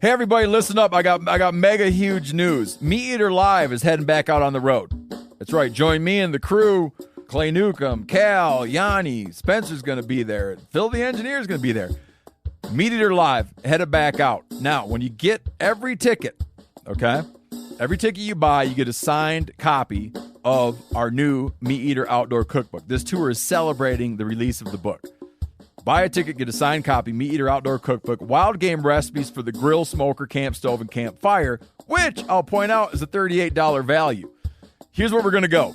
Hey everybody, listen up. I got mega huge news. Meat Eater Live is heading back out on the road. That's right. Join me and the crew. Clay Newcomb, Cal, Yanni, Spencer's going to be there. Phil the Engineer's going to be there. Meat Eater Live, headed back out. Now, when you get every ticket, okay, every ticket you buy, you get a signed copy of our new Meat Eater Outdoor Cookbook. This tour is celebrating the release of the book. Buy a ticket, get a signed copy, Meat Eater Outdoor Cookbook, wild game recipes for the grill, smoker, camp stove, and campfire, which I'll point out is a $38 value. Here's where we're going to go.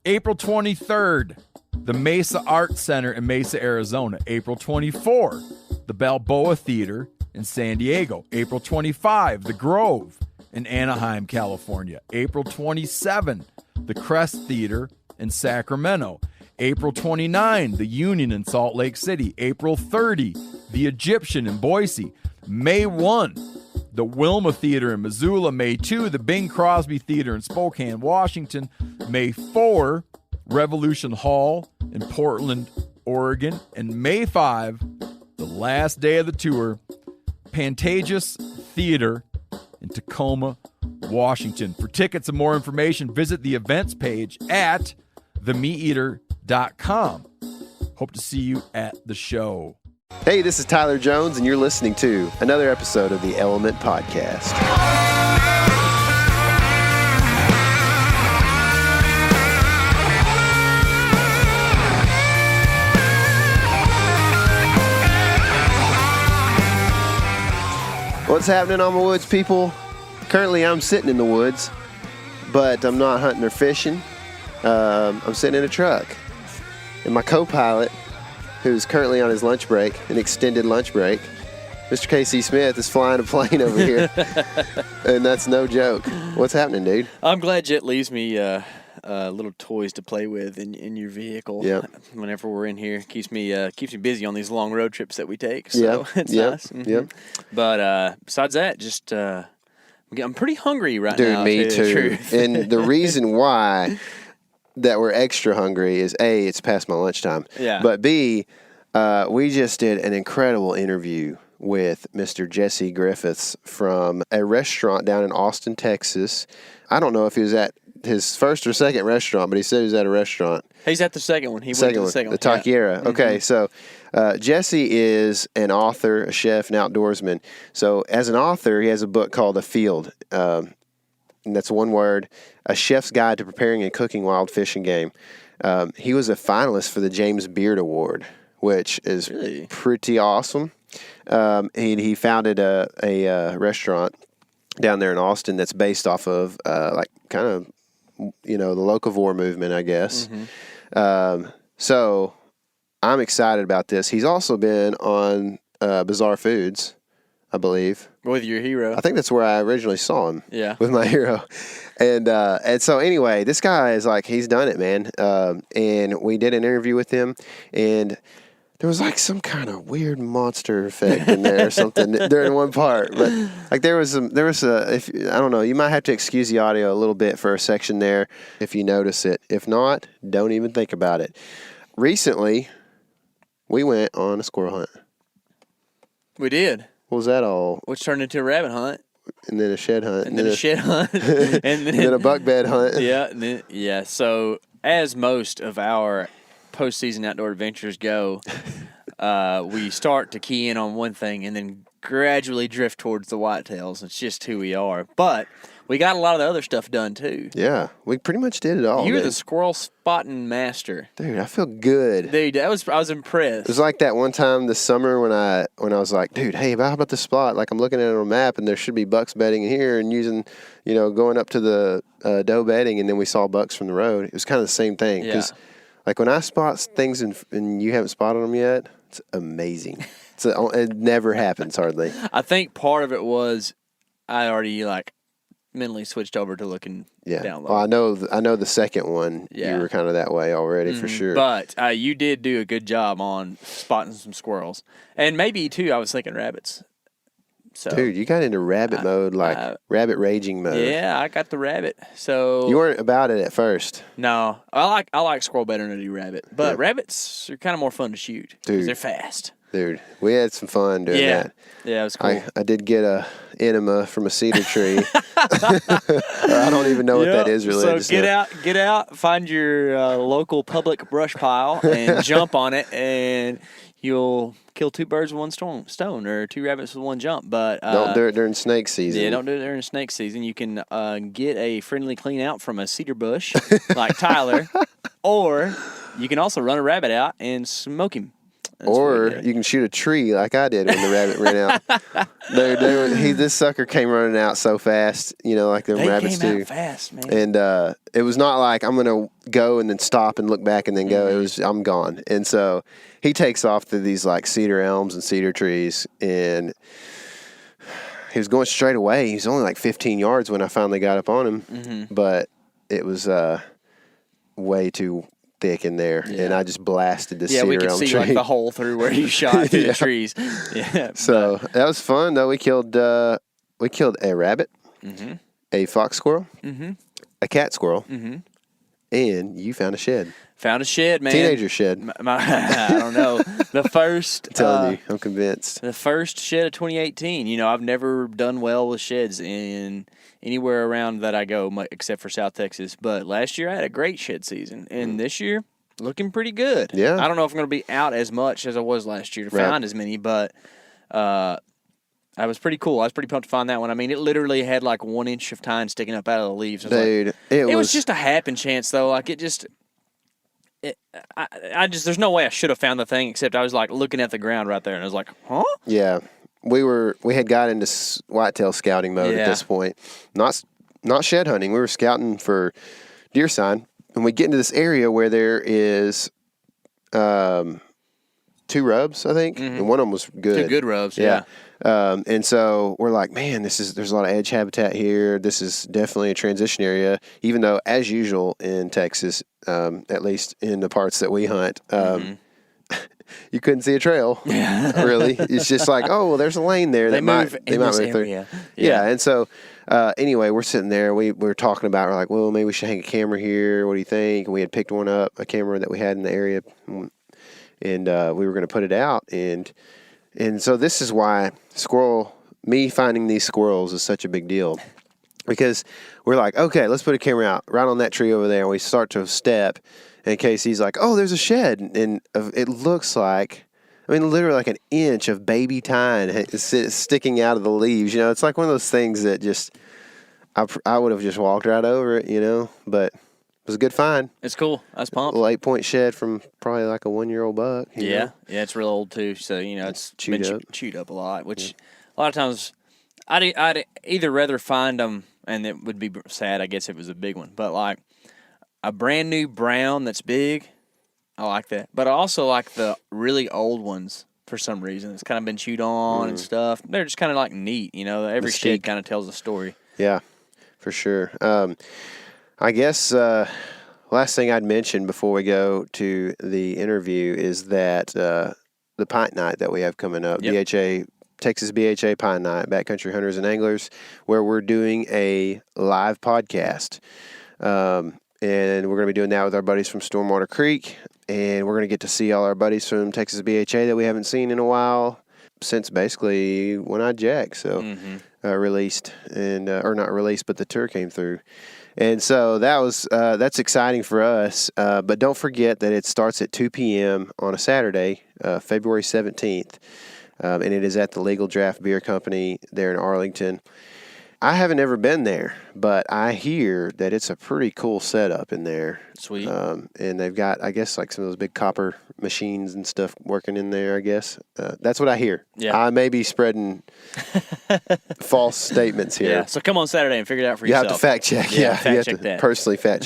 April 23rd, the Mesa Art Center in Mesa, Arizona. April 24, the Balboa Theater in San Diego. April 25, the Grove in Anaheim, California. April 27, the Crest Theater in Sacramento. April 29, the Union in Salt Lake City. April 30, the Egyptian in Boise. May 1, the Wilma Theater in Missoula. May 2, the Bing Crosby Theater in Spokane, Washington. May 4, Revolution Hall in Portland, Oregon. And May 5, the last day of the tour, Pantages Theater in Tacoma, Washington. For tickets and more information, visit the events page at themeateater.com. Hope to see you at the show. Hey, this is Tyler Jones, and you're listening to another episode of the Element Podcast. What's happening on my woods, people? Currently, I'm sitting in the woods, but I'm not hunting or fishing. I'm sitting in a truck, and my co-pilot, who's currently on his lunch break, an extended lunch break, Mr. K.C. Smith is flying a plane over here, and that's no joke. What's happening, dude? I'm glad Jet leaves me little toys to play with in your vehicle. Yep. Whenever we're in here, keeps me busy on these long road trips that we take. So it's nice. Mm-hmm. Yep. But besides that, just I'm pretty hungry right dude, now. Me too. too. And the reason why that we're extra hungry is A, it's past my lunchtime. Yeah. But B, we just did an incredible interview with Mr. Jesse Griffiths from a restaurant down in Austin, Texas. I don't know if he was at his first or second restaurant, but he said he was at a restaurant. He's at the second one. He went to the second one. The Taquiera. Yeah. Okay, so Jesse is an author, a chef, an outdoorsman. So as an author, he has a book called A Field. And that's one word, A Chef's Guide to Preparing and Cooking Wild Fish and Game. He was a finalist for the James Beard Award, which is really pretty awesome. He founded a restaurant down there in Austin that's based off of like kind of, you know, the Locavore movement, I guess. Mm-hmm. So I'm excited about this. He's also been on Bizarre Foods, I believe. With your hero. I think that's where I originally saw him. Yeah. With my hero. And so anyway, this guy is like, he's done it, man. And we did an interview with him, and there was like some kind of weird monster effect in there or something during one part. But like I don't know, you might have to excuse the audio a little bit for a section there if you notice it. If not, don't even think about it. Recently, we went on a squirrel hunt. We did. What was that all? Which turned into a rabbit hunt. And then a shed hunt. And then a shed hunt. And then a buck bed hunt. Yeah. So as most of our postseason outdoor adventures go, we start to key in on one thing and then gradually drift towards the whitetails. It's just who we are. But we got a lot of the other stuff done too. Yeah, we pretty much did it all. You're the squirrel spotting master, dude. I feel good. Dude, I was impressed. It was like that one time this summer when I was like, dude, hey, how about the spot? Like I'm looking at it on a map and there should be bucks bedding here, and using, going up to the doe bedding, and then we saw bucks from the road. It was kind of the same thing because, like when I spot things and you haven't spotted them yet, it's amazing. It never happens hardly. I think part of it was I already mentally switched over to looking down low. Well, I know the second one, you were kind of that way already for sure. But you did do a good job on spotting some squirrels. And maybe, too, I was thinking rabbits. So, dude, you got into rabbit mode, like rabbit raging mode. Yeah, I got the rabbit. So you weren't about it at first. No, I like squirrel better than I do rabbit, but rabbits are kind of more fun to shoot because they're fast. Dude, we had some fun doing that. Yeah, it was cool. I did get a enema from a cedar tree. I don't even know what that is really. So get out, find your local public brush pile and jump on it, and you'll kill two birds with one stone, or two rabbits with one jump. But don't do it during snake season. Yeah, don't do it during snake season. You can get a friendly clean out from a cedar bush like Tyler, or you can also run a rabbit out and smoke him. Or you can shoot a tree like I did when the rabbit ran out. This sucker came running out so fast, like the rabbits do. Out fast, man. And it was not like I'm going to go and then stop and look back and then go. It was I'm gone. And so he takes off through these like cedar elms and cedar trees, and he was going straight away. He was only like 15 yards when I finally got up on him, but it was way too thick in there, and I just blasted the cedar elm tree. Yeah, we could see like the hole through where you shot through the trees. Yeah. So that was fun though. We killed a rabbit, a fox squirrel, a cat squirrel, and you found a shed. Found a shed, man. Teenager shed. I don't know. The first. I'm telling you, I'm convinced. The first shed of 2018. I've never done well with sheds in anywhere around that I go, except for South Texas. But last year I had a great shed season, and this year looking pretty good. Yeah. I don't know if I'm going to be out as much as I was last year to find as many, but I was pretty cool. I was pretty pumped to find that one. I mean, it literally had like 1 inch of tine sticking up out of the leaves. Dude, it was just a happen chance though. Like it just. There's no way I should have found the thing, except I was like looking at the ground right there, and I was like, huh? Yeah, we had got into whitetail scouting mode at this point. Not shed hunting. We were scouting for deer sign, and we get into this area where there is 2 rubs, I think, and one of them was good. 2 good rubs, yeah. And so we're like, man, there's a lot of edge habitat here. This is definitely a transition area, even though, as usual in Texas, at least in the parts that we hunt, you couldn't see a trail, really. It's just like, oh, well, there's a lane there they might move through. Yeah, and so anyway, we're sitting there. We were talking about, we're like, well, maybe we should hang a camera here. What do you think? And we had picked one up, a camera that we had in the area, and we were going to put it out. And so this is why me finding these squirrels is such a big deal. Because we're like, okay, let's put a camera out right on that tree over there. And we start to step. And Casey's like, oh, there's a shed. And it looks like, literally like an inch of baby tine is sticking out of the leaves. It's like one of those things that just, I would have just walked right over it, but it was a good find. It's cool. I was pumped. A little 8-point shed from probably like a 1-year-old buck. You know? Yeah, it's real old too. So, it's chewed up a lot, which a lot of times I'd either rather find them, and it would be sad, I guess, if it was a big one. But like a brand new brown that's big, I like that. But I also like the really old ones for some reason. It's kind of been chewed on and stuff. They're just kind of like neat, Every shed kind of tells a story. Yeah, for sure. I guess last thing I'd mention before we go to the interview is that the Pint Night that we have coming up, Texas BHA Pine Night, Backcountry Hunters and Anglers, where we're doing a live podcast. And we're going to be doing that with our buddies from Stormwater Creek. And we're going to get to see all our buddies from Texas BHA that we haven't seen in a while since basically One Eyed Jack. So released, and or not released, but the tour came through. And so that's exciting for us. But don't forget that it starts at 2 p.m. on a Saturday, February 17th. And it is at the Legal Draft Beer Company there in Arlington. I haven't ever been there, but I hear that it's a pretty cool setup in there. Sweet. And they've got, I guess, like some of those big copper machines and stuff working in there, I guess. That's what I hear. Yeah. I may be spreading false statements here. Yeah, so come on Saturday and figure it out for yourself. You have to fact check. Yeah, fact check that. Personally fact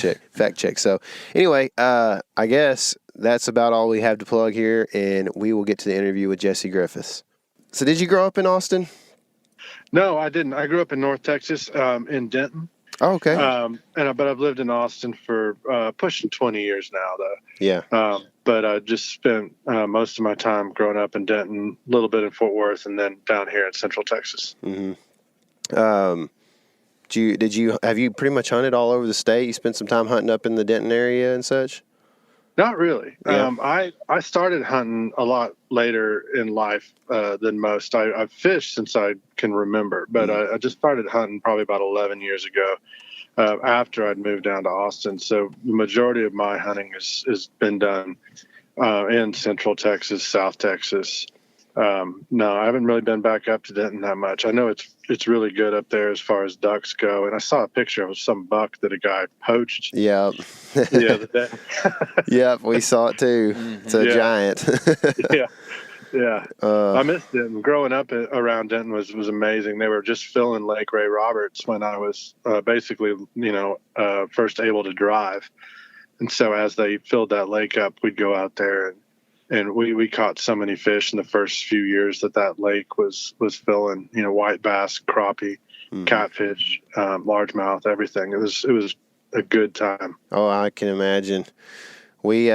check. So anyway, I guess that's about all we have to plug here, and we will get to the interview with Jesse Griffiths. So did you grow up in Austin? No, I didn't. I grew up in North Texas, in Denton. Oh, okay. But I've lived in Austin for pushing 20 years now, though. Yeah. But I just spent most of my time growing up in Denton, a little bit in Fort Worth, and then down here in Central Texas. Mm-hmm. Have you pretty much hunted all over the state? You spent some time hunting up in the Denton area and such? Not really. Yeah. I started hunting a lot later in life than most. I've fished since I can remember, but I just started hunting probably about 11 years ago after I'd moved down to Austin. So the majority of my hunting has been done in Central Texas, South Texas. No, I haven't really been back up to Denton that much. I know it's really good up there as far as ducks go. And I saw a picture of some buck that a guy poached. Yeah. The other day. Yep, we saw it too. It's a giant. Yeah. I missed Denton. Growing up around Denton was amazing. They were just filling Lake Ray Roberts when I was basically, first able to drive. And so as they filled that lake up, we'd go out there and we caught so many fish in the first few years that lake was filling, white bass, crappie, catfish, largemouth, everything. It was a good time. Oh, I can imagine. We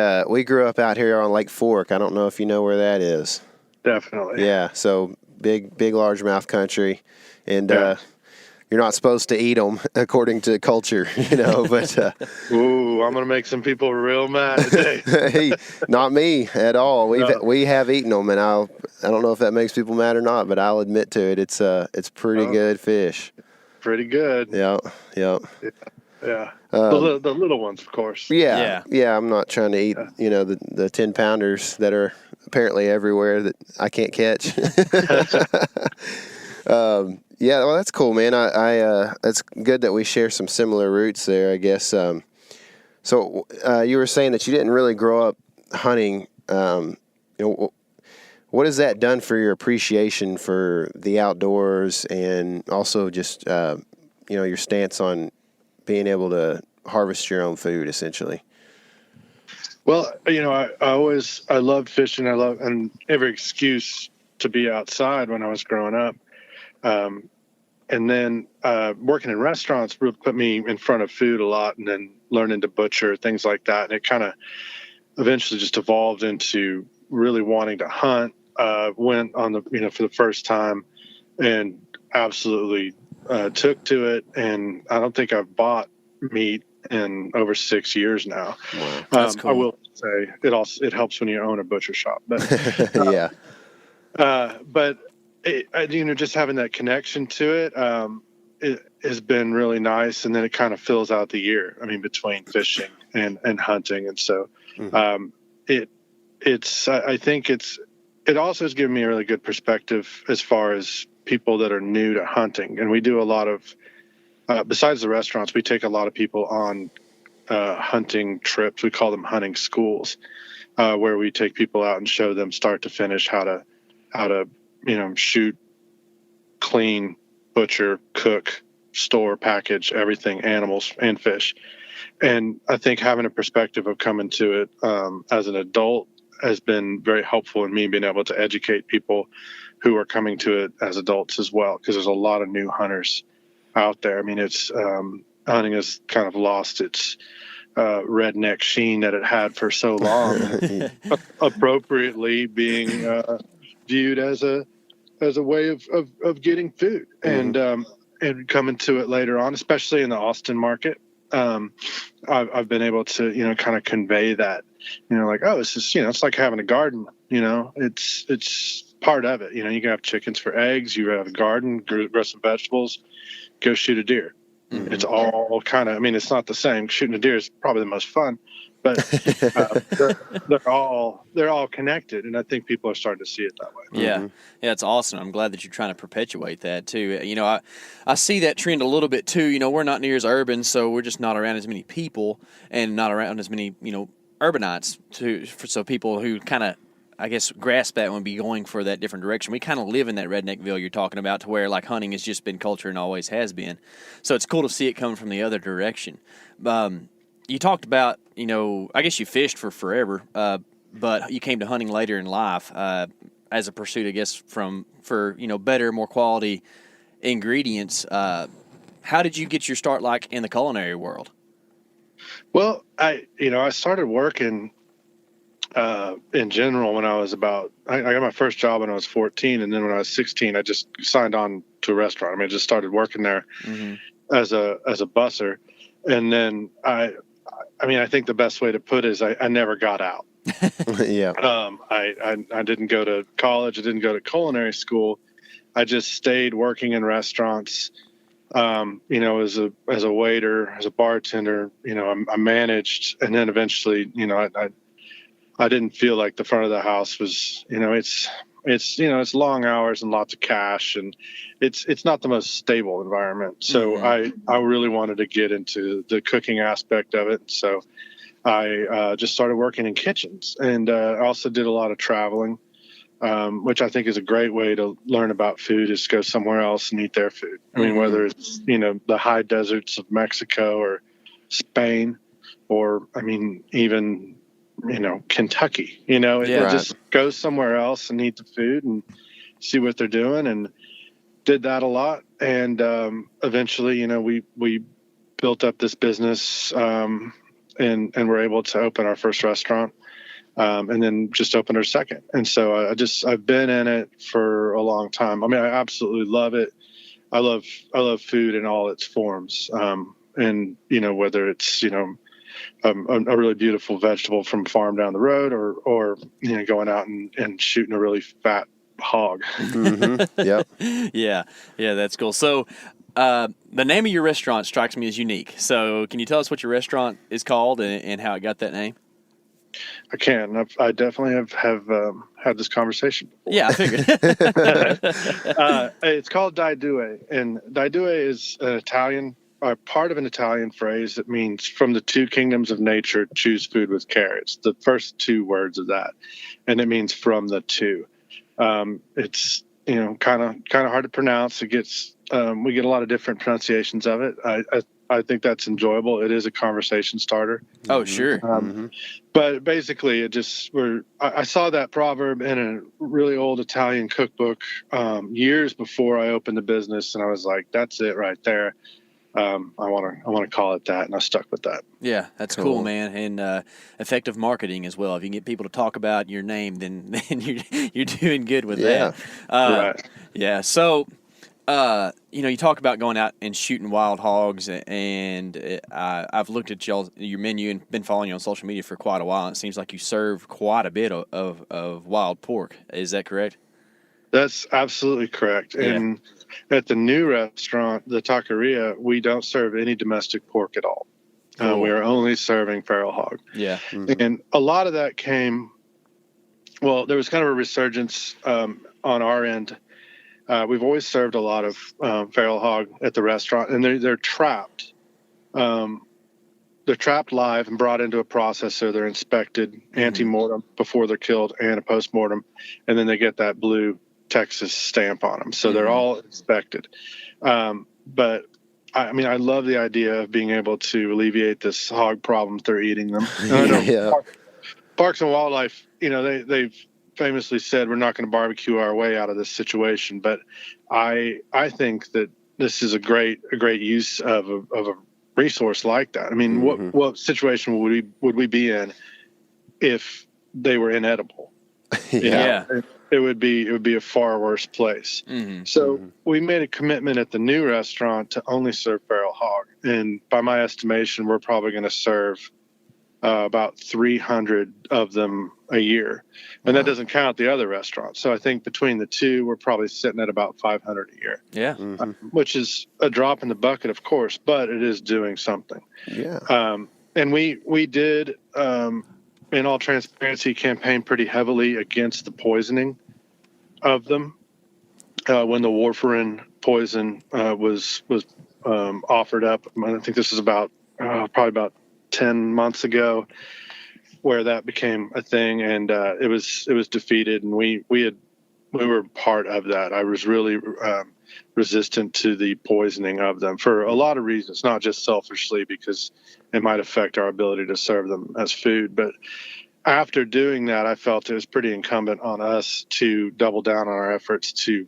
grew up out here on Lake Fork. I don't know if you know where that is. Definitely. Yeah. So big largemouth country, and you're not supposed to eat them according to culture, But ooh, I'm gonna make some people real mad today. Hey, not me at all. We have eaten them, and I don't know if that makes people mad or not, but I'll admit to it. It's pretty good fish. Pretty good. Yeah. Yeah. The little ones, of course. Yeah. I'm not trying to eat, the 10-pounders that are apparently everywhere that I can't catch. Yeah, well, that's cool, man. I it's good that we share some similar roots there, I guess. So you were saying that you didn't really grow up hunting. What has that done for your appreciation for the outdoors, and also just your stance on being able to harvest your own food, essentially? Well, I loved fishing. And every excuse to be outside when I was growing up. And then working in restaurants really put me in front of food a lot, and then learning to butcher, things like that. And it kind of eventually just evolved into really wanting to hunt. Went on for the first time and absolutely took to it. And I don't think I've bought meat in over 6 years now. Wow. That's cool. I will say it helps when you own a butcher shop, but yeah. But just having that connection to it has been really nice, and then it kind of fills out the year. I mean, between fishing and hunting, and so it also has given me a really good perspective as far as people that are new to hunting. And we do a lot of besides the restaurants, we take a lot of people on hunting trips. We call them hunting schools, where we take people out and show them start to finish how to shoot, clean, butcher, cook, store, package, everything, animals and fish. And I think having a perspective of coming to it as an adult has been very helpful in me being able to educate people who are coming to it as adults as well, because there's a lot of new hunters out there. I mean, it's hunting has kind of lost its redneck sheen that it had for so long, appropriately being viewed as a way of getting food, and coming to it later on, especially in the Austin market. I've been able to kind of convey that, like, oh, it's just it's like having a garden. It's part of it. You can have chickens for eggs. You have a garden, grow some vegetables, go shoot a deer. Mm-hmm. It's all kind of. I mean, it's not the same. Shooting a deer is probably the most fun, but they're all connected, and I think people are starting to see it that way. Yeah, yeah, it's awesome. I'm glad that you're trying to perpetuate that too. I see that trend a little bit too. We're not near as urban, so we're just not around as many people, and not around as many urbanites so people who kind of, I guess, grasp that and would be going for that different direction. We kind of live in that redneckville you're talking about, to where like hunting has just been culture and always has been. So it's cool to see it coming from the other direction. You talked about, I guess you fished for forever, but you came to hunting later in life as a pursuit, I guess, for better, more quality ingredients. how did you get your start like in the culinary world? Well, I started working in general when I was I got my first job when I was 14, and then when I was 16, I just signed on to a restaurant. I mean, I just started working there as a busser, and then I think the best way to put it is I never got out. Yeah. I didn't go to college. I didn't go to culinary school. I just stayed working in restaurants. As a waiter, as a bartender, I managed, and then eventually, I didn't feel like the front of the house was, it's long hours and lots of cash, and it's not the most stable environment. So I really wanted to get into the cooking aspect of it. So I just started working in kitchens, and I also did a lot of traveling, which I think is a great way to learn about food, is go somewhere else and eat their food. I mean, whether it's, the high deserts of Mexico or Spain, or, even, Kentucky, just go somewhere else and eat the food and see what they're doing, and did that a lot. And eventually, we built up this business, and were able to open our first restaurant. And then just opened our second. And so I've been in it for a long time. I mean, I absolutely love it. I love food in all its forms. And, whether it's, a really beautiful vegetable from a farm down the road, or going out and shooting a really fat hog. Yep. Yeah, that's cool. So the name of your restaurant strikes me as unique. So can you tell us what your restaurant is called and how it got that name? I can. I definitely have had this conversation before. Yeah, I figured. It's called Dai Due, and Dai Due is an Italian, part of an Italian phrase that means "from the two kingdoms of nature, choose food with care." It's the first two words of that, and it means "from the two." It's kind of hard to pronounce. It gets we get a lot of different pronunciations of it. I think that's enjoyable. It is a conversation starter. Oh, sure. But basically, I saw that proverb in a really old Italian cookbook years before I opened the business, and I was like, "That's it right there." I want to call it that, and I stuck with that. Yeah, that's cool, man, and effective marketing as well. If you can get people to talk about your name, then you're doing good with that. Right. Yeah. So. You talk about going out and shooting wild hogs, and I've looked at your menu and been following you on social media for quite a while. And it seems like you serve quite a bit of wild pork. Is that correct? That's absolutely correct. Yeah. And at the new restaurant, the Taqueria, we don't serve any domestic pork at all. Cool. We are only serving feral hog. Yeah. And a lot of that came, well, there was kind of a resurgence on our end. We've always served a lot of feral hog at the restaurant, and they're trapped. They're trapped live and brought into a processor. They're inspected ante-mortem before they're killed, and a post-mortem, and then they get that blue Texas stamp on them. So they're all inspected. But I love the idea of being able to alleviate this hog problem through eating them. Yeah. Parks and Wildlife, they've famously said we're not going to barbecue our way out of this situation, but I think that this is a great use of a resource like that. I mean, what situation would we be in if they were inedible? It would be a far worse place. So we made a commitment at the new restaurant to only serve feral hog, and by my estimation, we're probably going to serve about 300 of them a year. And that doesn't count the other restaurants. So I think between the two, we're probably sitting at about 500 a year. Yeah. Which is a drop in the bucket, of course, but it is doing something. Yeah. And we did, in all transparency, campaign pretty heavily against the poisoning of them. When the warfarin poison was offered up, I think this is probably about 10 months ago, where that became a thing, and it was defeated, and we were part of that. I was really resistant to the poisoning of them for a lot of reasons, not just selfishly because it might affect our ability to serve them as food, but after doing that, I felt it was pretty incumbent on us to double down on our efforts to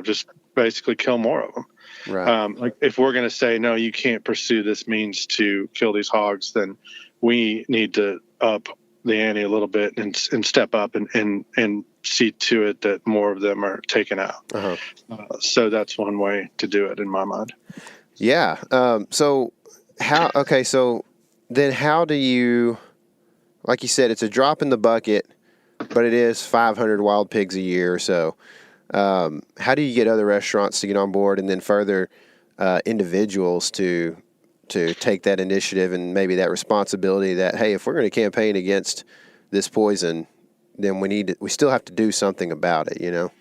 just basically kill more of them. Right. Like if we're going to say, no, you can't pursue this means to kill these hogs, then we need to up the ante a little bit and step up and see to it that more of them are taken out. Uh-huh. So that's one way to do it in my mind. Yeah. So then how do you, like you said, it's a drop in the bucket, but it is 500 wild pigs a year or so. How do you get other restaurants to get on board, and then further individuals to take that initiative and maybe that responsibility that, hey, if we're going to campaign against this poison, then we still have to do something about it, you know?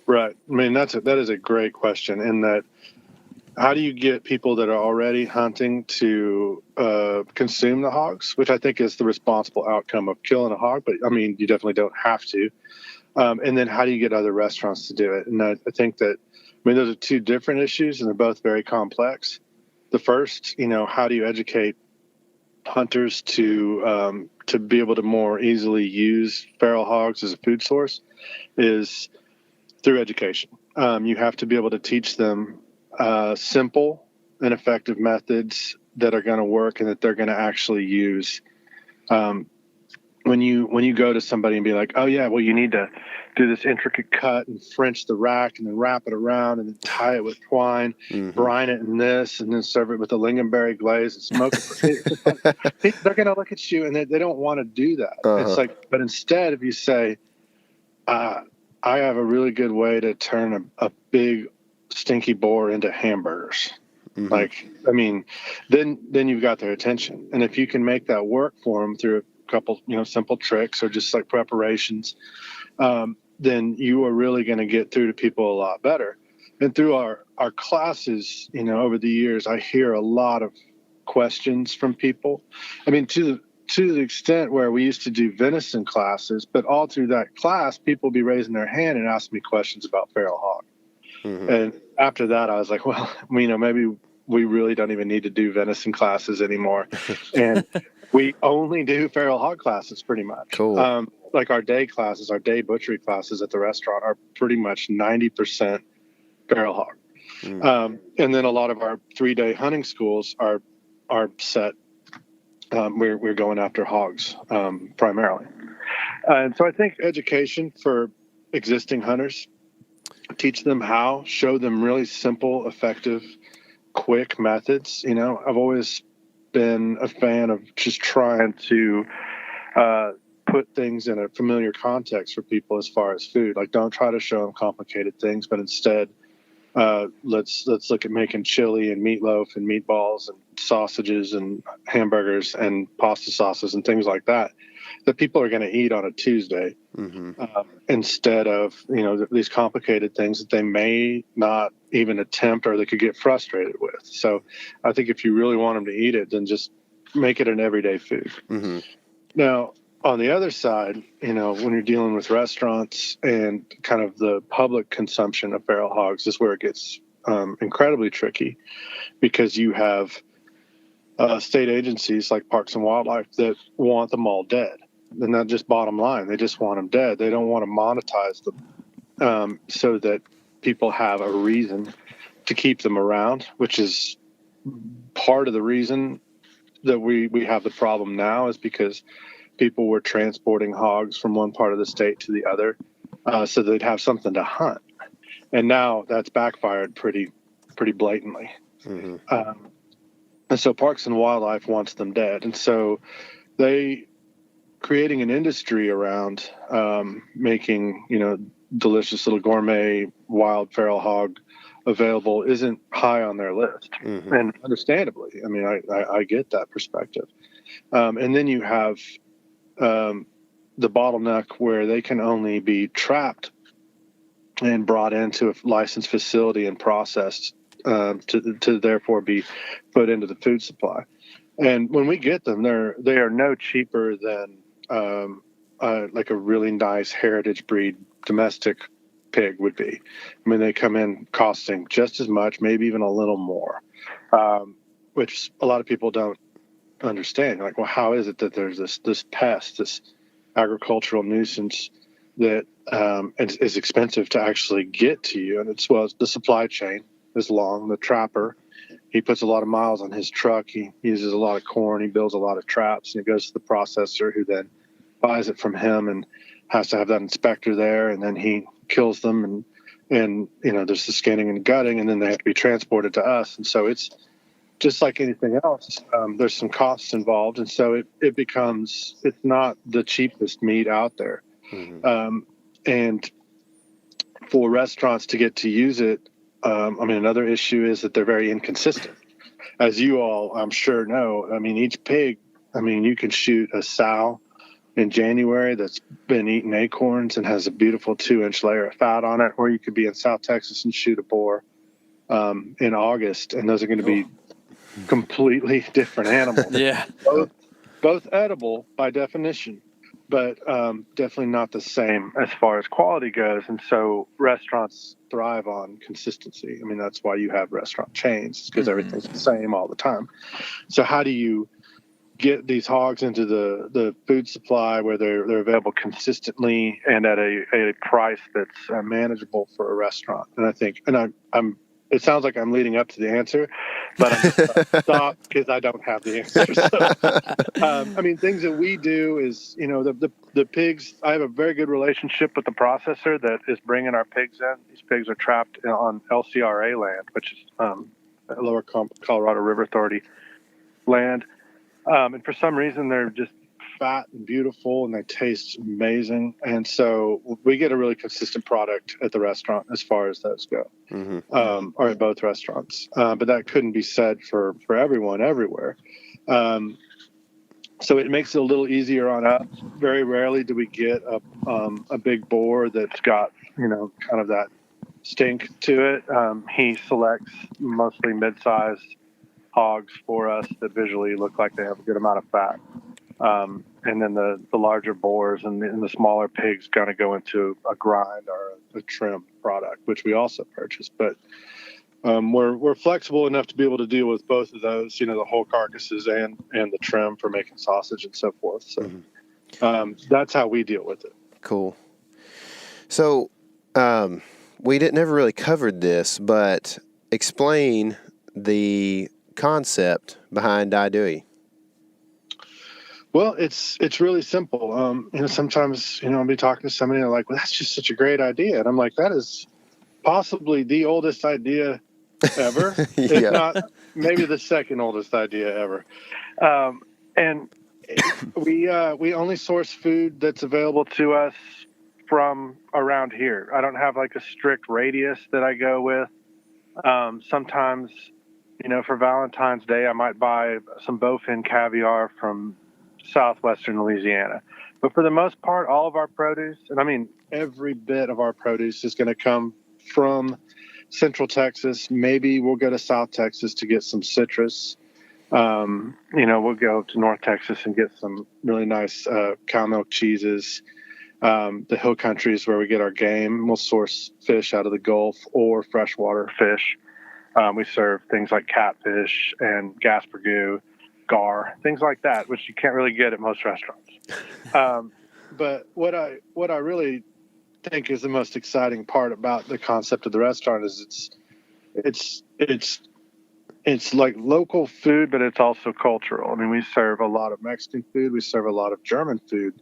Right. I mean, that is a great question. In that, how do you get people that are already hunting to consume the hogs, which I think is the responsible outcome of killing a hog, but I mean, you definitely don't have to. And then how do you get other restaurants to do it? And I think that, I mean, those are two different issues, and they're both very complex. The first, how do you educate hunters to be able to more easily use feral hogs as a food source is through education. You have to be able to teach them simple and effective methods that are going to work and that they're going to actually use. When you go to somebody and be like, oh yeah, well, you need to do this intricate cut and French the rack and then wrap it around and then tie it with twine, brine it in this, and then serve it with a lingonberry glaze and smoke it. They're going to look at you and they don't want to do that. It's like, but instead, if you say, I have a really good way to turn a big stinky boar into hamburgers. Like, I mean, then you've got their attention. And if you can make that work for them through a couple, simple tricks or just like preparations, then you are really going to get through to people a lot better. And through our classes, over the years, I hear a lot of questions from people. I mean, to the extent where we used to do venison classes, but all through that class, people would be raising their hand and asking me questions about feral hog. And after that, I was like, well, maybe we really don't even need to do venison classes anymore. And we only do feral hog classes pretty much. Cool. Like our day classes, our day butchery classes at the restaurant are pretty much 90% feral hog. And then a lot of our 3-day hunting schools are set. We're going after hogs primarily. And so I think education for existing hunters, teach them how, show them really simple, effective, quick methods. I've always been a fan of just trying to put things in a familiar context for people as far as food. Like, don't try to show them complicated things, but instead, let's look at making chili and meatloaf and meatballs and sausages and hamburgers and pasta sauces and things like that people are going to eat on a Tuesday, instead of these complicated things that they may not even attempt or they could get frustrated with. So I think if you really want them to eat it, then just make it an everyday food. Now, on the other side, when you're dealing with restaurants and kind of the public consumption of feral hogs is where it gets incredibly tricky, because you have state agencies like Parks and Wildlife that want them all dead. And not just bottom line, they just want them dead. They don't want to monetize them so that people have a reason to keep them around, which is part of the reason that we have the problem now, is because people were transporting hogs from one part of the state to the other so they'd have something to hunt. And now that's backfired pretty blatantly. And so Parks and Wildlife wants them dead. And so creating an industry around making, delicious little gourmet wild feral hog available isn't high on their list. And understandably, I mean, I get that perspective. And then you have the bottleneck where they can only be trapped and brought into a licensed facility and processed to therefore be put into the food supply. And when we get them, they are no cheaper than like a really nice heritage breed domestic pig would be. I mean, they come in costing just as much, maybe even a little more, which a lot of people don't understand. Like, well, how is it that there's this pest, this agricultural nuisance that is expensive to actually get to you? And it's the supply chain as long. The trapper, he puts a lot of miles on his truck. He uses a lot of corn. He builds a lot of traps, and it goes to the processor, who then buys it from him and has to have that inspector there, and then he kills them, and there's the skinning and gutting, and then they have to be transported to us. And so it's just like anything else. There's some costs involved, and so it's not the cheapest meat out there. Mm-hmm. And for restaurants to get to use it, another issue is that they're very inconsistent. As you all, I'm sure, know, each pig, you can shoot a sow in January that's been eating acorns and has a beautiful 2-inch layer of fat on it, or you could be in South Texas and shoot a boar in August, and those are going to be completely different animals. Yeah. Both edible by definition, but definitely not the same as far as quality goes. And so restaurants thrive on consistency. That's why you have restaurant chains, because everything's the same all the time. So how do you get these hogs into the food supply where they're available consistently and at a price that's manageable for a restaurant? And I think, I'm it sounds like I'm leading up to the answer, but I'm just stop because I don't have the answer. So, things that we do is, the pigs, I have a very good relationship with the processor that is bringing our pigs in. These pigs are trapped on LCRA land, which is Lower Colorado River Authority land. And for some reason, they're just fat and beautiful, and they taste amazing. And so we get a really consistent product at the restaurant as far as those go, or at both restaurants. But that couldn't be said for everyone everywhere. So it makes it a little easier on us. Very rarely do we get a big boar that's got, kind of that stink to it. He selects mostly mid-sized hogs for us that visually look like they have a good amount of fat. And then the larger boars and the smaller pigs kind of go into a grind or a trim product, which we also purchase. But we're flexible enough to be able to deal with both of those, the whole carcasses and the trim for making sausage and so forth. So that's how we deal with it. Cool. So we never really covered this, but explain the concept behind Die Dewey. Well, it's really simple. Sometimes, I'll be talking to somebody and they're like, well, that's just such a great idea. And I'm like, that is possibly the oldest idea ever. If not, maybe the second oldest idea ever. And we only source food that's available to us from around here. I don't have like a strict radius that I go with. Sometimes, for Valentine's Day, I might buy some bowfin caviar from southwestern Louisiana. But for the most part, all of our produce, and every bit of our produce is going to come from Central Texas. Maybe we'll go to South Texas to get some citrus. We'll go to North Texas and get some really nice cow milk cheeses. The hill country is where we get our game. We'll source fish out of the Gulf or freshwater fish. We serve things like catfish and gaspergoo, gar, things like that, which you can't really get at most restaurants. But what I really think is the most exciting part about the concept of the restaurant is it's like local food, but it's also cultural. We serve a lot of Mexican food. We serve a lot of German food.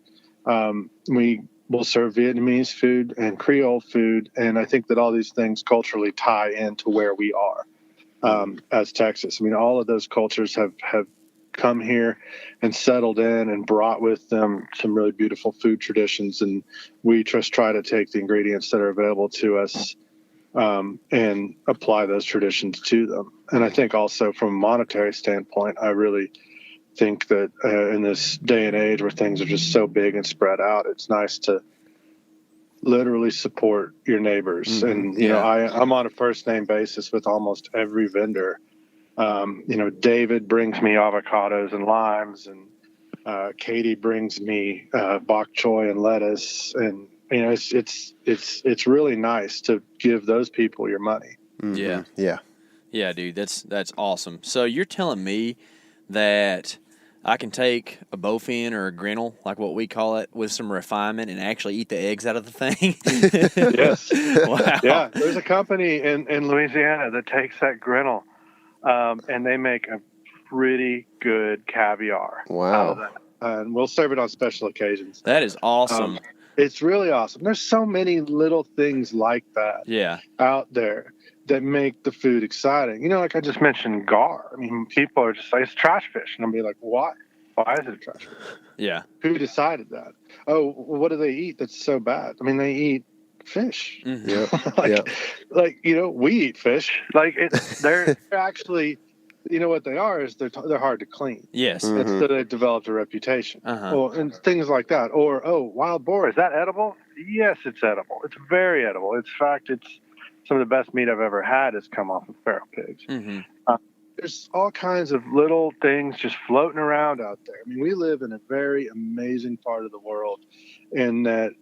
We will serve Vietnamese food and Creole food. And I think that all these things culturally tie into where we are as Texas. All of those cultures have come here and settled in and brought with them some really beautiful food traditions. And we just try to take the ingredients that are available to us and apply those traditions to them. And I think also from a monetary standpoint, I really think that in this day and age where things are just so big and spread out, it's nice to literally support your neighbors. And, I'm on a first name basis with almost every vendor. David brings me avocados and limes, and Katie brings me bok choy and lettuce. And, it's really nice to give those people your money. Yeah, dude, that's awesome. So you're telling me that I can take a bowfin or a grinnell, like what we call it, with some refinement and actually eat the eggs out of the thing. Yes. Wow. Yeah. There's a company in Louisiana that takes that grinnell, and they make a pretty good caviar out of Wow. that. And we'll serve it on special occasions. That is awesome. It's really awesome. There's so many little things like that Yeah. out there that make the food exciting. You know, like I just mentioned gar. I mean, people are just like, it's trash fish. And I'll be like, why? Why is it a trash fish? Yeah. Who decided that? Oh, what do they eat that's so bad? I mean, they eat fish. Mhm. Yeah. Like, you know, we eat fish. Like, they're actually, you know what they are is they're hard to clean. Yes. Mhm. And so they've developed a reputation. Well, and things like that. Or, oh, wild boar, is that edible? Yes, it's edible. It's very edible. In fact, it's some of the best meat I've ever had has come off of feral pigs. Mm-hmm. There's all kinds of little things just floating around out there. I mean, we live in a very amazing part of the world in that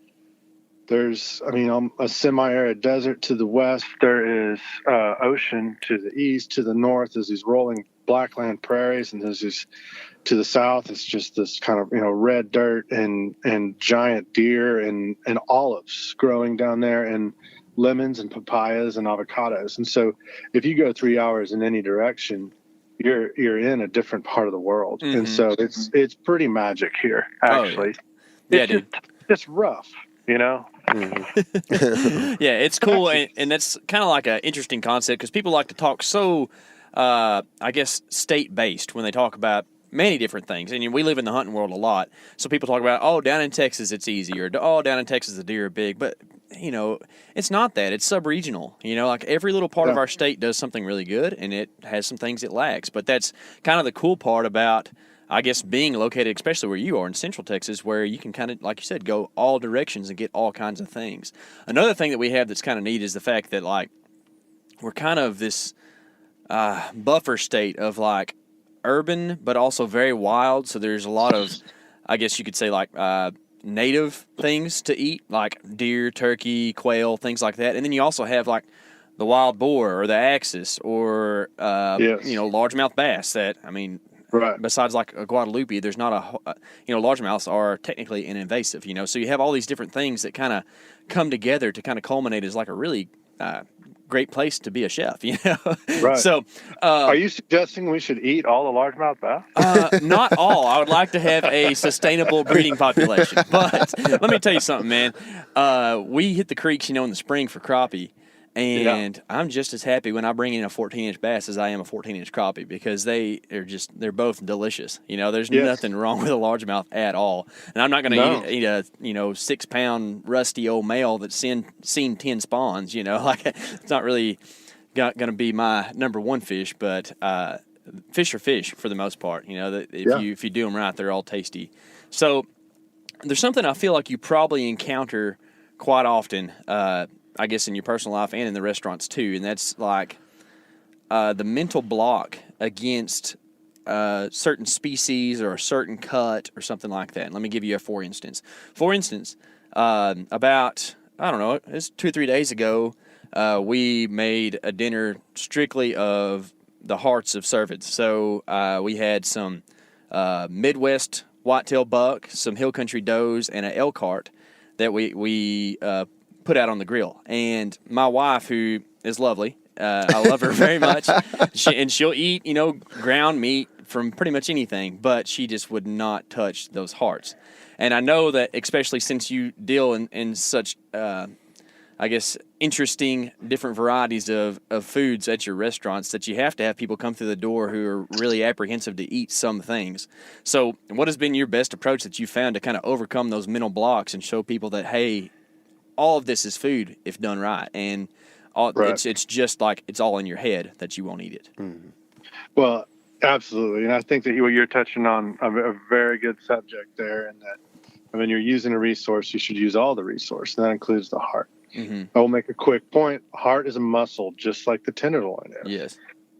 there's, a semi-arid desert to the west. There is ocean to the east. To the north is these rolling blackland prairies, and there's these to the south. It's just this kind of red dirt and giant deer and olives growing down there, and lemons and papayas and avocados. And so, if you go 3 hours in any direction, you're in a different part of the world. Mm-hmm. And so it's pretty magic here, actually. Yeah, dude. It's rough, Yeah, it's cool, and that's kind of like an interesting concept because people like to talk so, I guess, state-based when they talk about many different things. And we live in the hunting world a lot, so people talk about, oh, down in Texas it's easy, or oh, down in Texas the deer are big, but it's not that. It's sub-regional. Like every little part of our state does something really good, and it has some things it lacks. But that's kind of the cool part about, I guess, being located, especially where you are in Central Texas, where you can kind of, like you said, go all directions and get all kinds of things. Another thing that we have that's kind of neat is the fact that, like, we're kind of this buffer state of, like, urban but also very wild. So there's a lot of, I guess you could say, like, native things to eat, like deer, turkey, quail, things like that. And then you also have, like, the wild boar or the axis or, largemouth bass that, right. Besides like a Guadalupe, there's not largemouths are technically an invasive, so you have all these different things that kind of come together to kind of culminate as like a really great place to be a chef, Right. So, are you suggesting we should eat all the largemouth bass? Not all. I would like to have a sustainable breeding population, but let me tell you something, man. We hit the creeks, in the spring for crappie. And I'm just as happy when I bring in a 14-inch bass as I am a 14-inch crappie because they're both delicious. There's nothing wrong with a largemouth at all. And I'm not going to eat a 6-pound rusty old male that's seen 10 spawns. Like it's not really going to be my number one fish. But fish are fish for the most part. If you do them right, they're all tasty. So there's something I feel like you probably encounter quite often. I guess in your personal life and in the restaurants too, and that's like the mental block against certain species or a certain cut or something like that. And let me give you a for instance. For instance, about, I don't know, it's 2 or 3 days ago, we made a dinner strictly of the hearts of cervids. So we had some Midwest whitetail buck, some hill country does, and an elk heart that we put out on the grill. And my wife, who is lovely, I love her very much, she'll eat, ground meat from pretty much anything, but she just would not touch those hearts. And I know that, especially since you deal in such, I guess, interesting different varieties of foods at your restaurants, that you have to have people come through the door who are really apprehensive to eat some things. So what has been your best approach that you found to kind of overcome those mental blocks and show people that, hey, all of this is food if done right, and it's just like it's all in your head that you won't eat it. Mm-hmm. Well, absolutely, and I think that you're touching on a very good subject there, and that when you're using a resource, you should use all the resource, and that includes the heart. Mm-hmm. I will make a quick point. Heart is a muscle, just like the tenderloin is. Yes.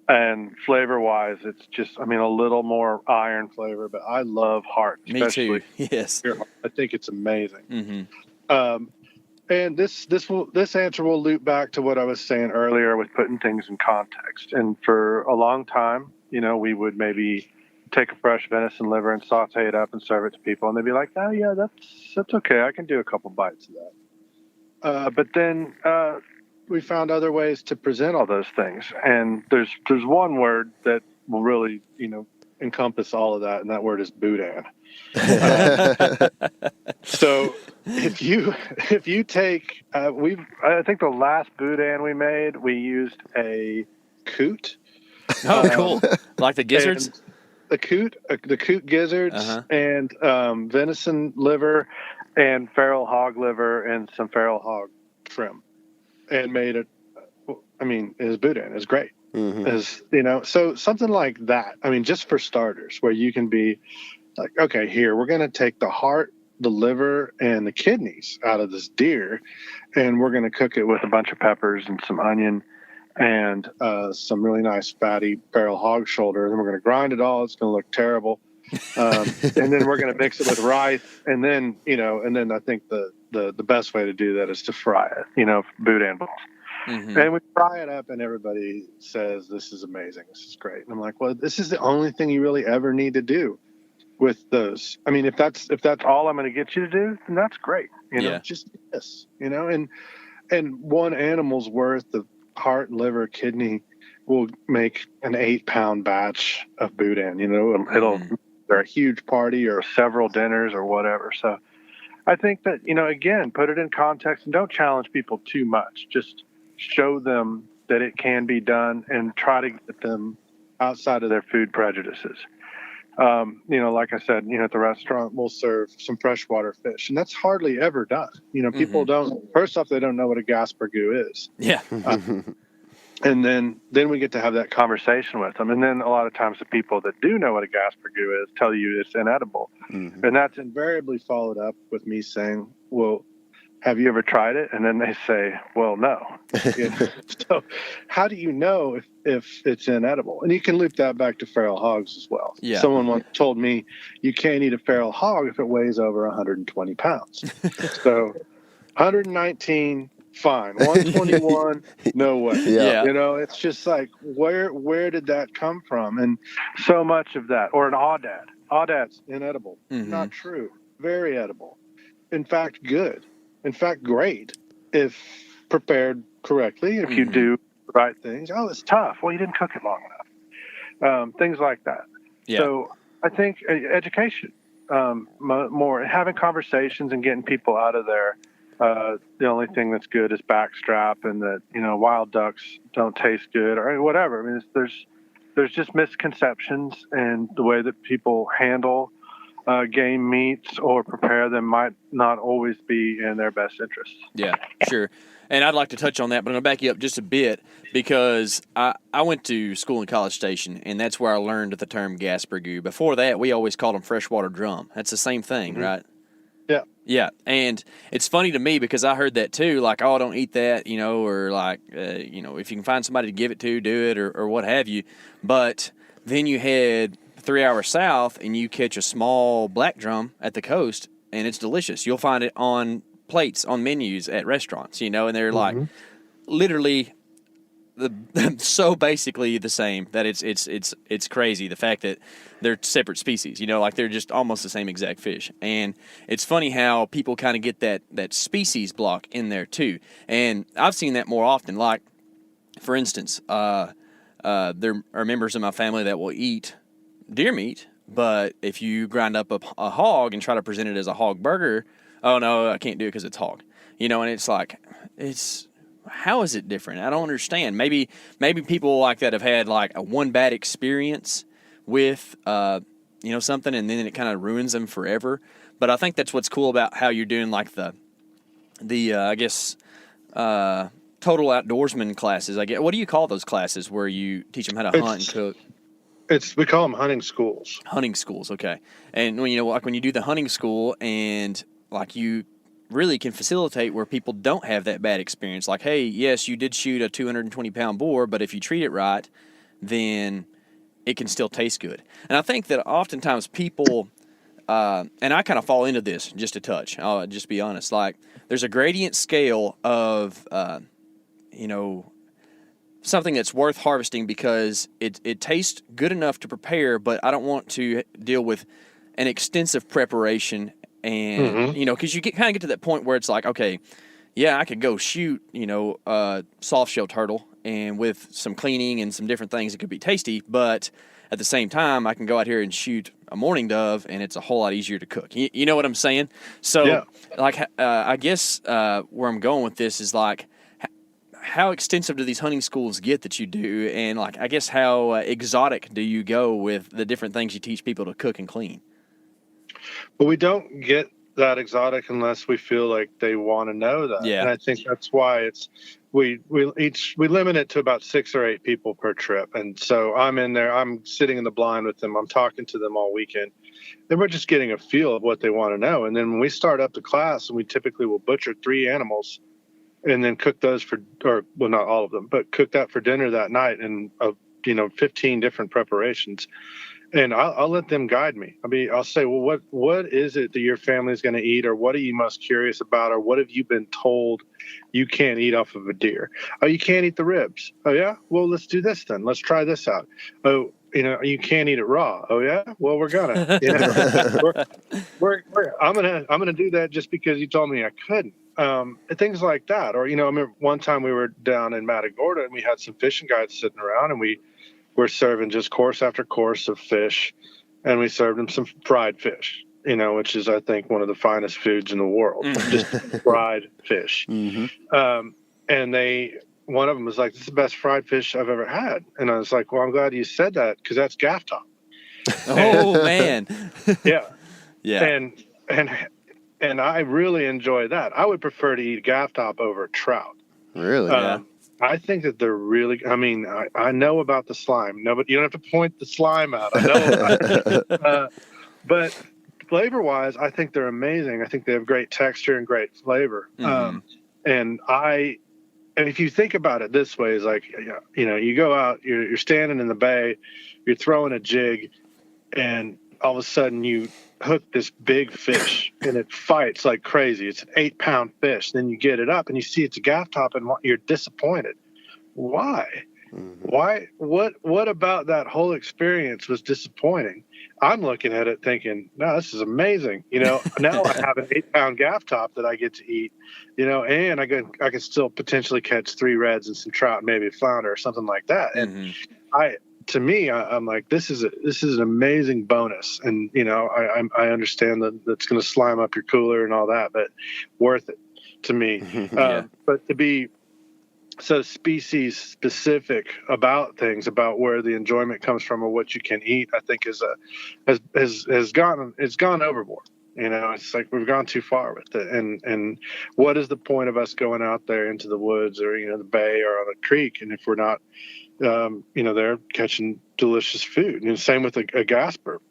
And flavor-wise, it's just, a little more iron flavor, but I love heart. Me too. Yes. I think it's amazing. Mm-hmm. And this answer will loop back to what I was saying earlier with putting things in context. And for a long time, we would maybe take a fresh venison liver and saute it up and serve it to people, and they'd be like, "Oh yeah, that's okay. I can do a couple bites of that." But then we found other ways to present all those things, and there's one word that will really encompass all of that, and that word is boudin. So if you take I think the last boudin we made, we used a coot. Oh, cool! Like the gizzards. The coot gizzards, and venison liver, and feral hog liver, and some feral hog trim, and made it. I mean, it was boudin. It was great. Mm-hmm. So something like that. I mean, just for starters, where you can be like, okay, here we're going to take the heart, the liver, and the kidneys out of this deer, and we're going to cook it with a bunch of peppers and some onion and some really nice fatty feral hog shoulder. And we're going to grind it all. It's going to look terrible. And then we're going to mix it with rice. And then, and then I think the best way to do that is to fry it, boudin balls. Mm-hmm. And we fry it up and everybody says, this is amazing. This is great. And I'm like, well, this is the only thing you really ever need to do with those. I mean, if that's all I'm going to get you to do, then that's great. Just this, and one animal's worth of heart, liver, kidney will make an 8-pound batch of boudin. It'll they're a huge party or several dinners or whatever. So I think that, again, put it in context and don't challenge people too much. Just show them that it can be done and try to get them outside of their food prejudices. Like I said, at the restaurant, we'll serve some freshwater fish, and that's hardly ever done. People don't, first off, they don't know what a gaspergou is. Yeah. And then we get to have that conversation with them. And then a lot of times the people that do know what a gaspergou is tell you it's inedible. Mm-hmm. And that's invariably followed up with me saying, well, have you ever tried it? And then they say, well, no. So how do you know if it's inedible? And you can loop that back to feral hogs as well. Yeah. Someone once told me you can't eat a feral hog if it weighs over 120 pounds. So 119, fine. 121, no way. Yeah. It's just like, where did that come from? And so much of that, or an aoudad. Aoudad's inedible. Mm-hmm. Not true. Very edible. In fact, good. In fact, great if prepared correctly, if you do the right things. Oh, it's tough. Well, you didn't cook it long enough. Things like that. Yeah. So I think education, more having conversations and getting people out of there. The only thing that's good is backstrap, and that, wild ducks don't taste good or whatever. I mean, there's just misconceptions, and the way that people handle game meats or prepare them might not always be in their best interests. Yeah, sure. And I'd like to touch on that, but I'm going to back you up just a bit because I went to school in College Station, and that's where I learned the term gaspergou. Before that, we always called them freshwater drum. That's the same thing, right? Yeah. Yeah, and it's funny to me because I heard that too, like, oh, don't eat that, or like, if you can find somebody to give it to, do it, or what have you. But then you head 3 hours south and you catch a small black drum at the coast, and it's delicious. You'll find it on plates, on menus at restaurants, and they're like literally so basically the same that it's crazy, the fact that they're separate species, like they're just almost the same exact fish. And it's funny how people kind of get that species block in there too. And I've seen that more often. Like, for instance, there are members of my family that will eat deer meat, but if you grind up a hog and try to present it as a hog burger, oh no, I can't do it because it's hog. And it's like, how is it different? I don't understand. Maybe people like that have had like a one bad experience with something, and then it kind of ruins them forever. But I think that's what's cool about how you're doing like the I guess total outdoorsman classes. What do you call those classes where you teach them how to hunt and cook? We call them hunting schools. Hunting schools, okay. And when when you do the hunting school, and like you really can facilitate where people don't have that bad experience. Like, hey, yes, you did shoot a 220-pound boar, but if you treat it right, then it can still taste good. And I think that oftentimes people, and I kind of fall into this just a touch. I'll just be honest. Like, there's a gradient scale of, something that's worth harvesting because it tastes good enough to prepare, but I don't want to deal with an extensive preparation. And, because you kind of get to that point where it's like, okay, yeah, I could go shoot, a soft-shell turtle, and with some cleaning and some different things, it could be tasty, but at the same time, I can go out here and shoot a mourning dove, and it's a whole lot easier to cook. You know what I'm saying? So, I guess where I'm going with this is, like, how extensive do these hunting schools get that you do? And, like, I guess how exotic do you go with the different things you teach people to cook and clean? But we don't get that exotic unless we feel like they want to know that. Yeah. And I think that's why we limit it to about 6 or 8 people per trip. And so I'm in there, I'm sitting in the blind with them, I'm talking to them all weekend. Then we're just getting a feel of what they want to know. And then when we start up the class, and we typically will butcher 3 animals and then cook those not all of them, but cook that for dinner that night in 15 different preparations. And I'll let them guide me. I mean, I'll say, well, what is it that your family's going to eat, or what are you most curious about, or what have you been told you can't eat off of a deer? Oh, you can't eat the ribs. Oh, yeah? Well, let's do this then. Let's try this out. Oh, you can't eat it raw. Oh, yeah? Well, we're gonna. I'm gonna do that just because you told me I couldn't. Things like that. Or I remember one time we were down in Matagorda and we had some fishing guides sitting around, and we're serving just course after course of fish, and we served them some fried fish, which is, I think, one of the finest foods in the world, just fried fish. Mm-hmm. And one of them was like, "This is the best fried fish I've ever had." And I was like, "Well, I'm glad you said that, because that's gaff top." Oh, man. Yeah. Yeah. And I really enjoy that. I would prefer to eat gaff top over trout. Really? Yeah. I think that they're really, I know about the slime. No, but you don't have to point the slime out. I know about it. But flavor-wise, I think they're amazing. I think they have great texture and great flavor. Mm-hmm. And if you think about it this way, is like, you go out, you're standing in the bay, you're throwing a jig, and all of a sudden you hook this big fish and it fights like crazy. It's an 8-pound fish. Then you get it up and you see it's a gaff top, and you're disappointed. Why? Mm-hmm. Why? What about that whole experience was disappointing? I'm looking at it thinking, no, this is amazing. Now I have an 8-pound gaff top that I get to eat, and I can still potentially catch 3 reds and some trout, maybe a flounder or something like that. Mm-hmm. And I'm like, this is an amazing bonus. And, I understand that that's going to slime up your cooler and all that, but worth it to me. Yeah. But to be so species specific about things, about where the enjoyment comes from or what you can eat, I think has gone overboard. It's like we've gone too far with it. And what is the point of us going out there into the woods or, the bay or on a creek? And if we're not, they're catching delicious food. And same with a gasper.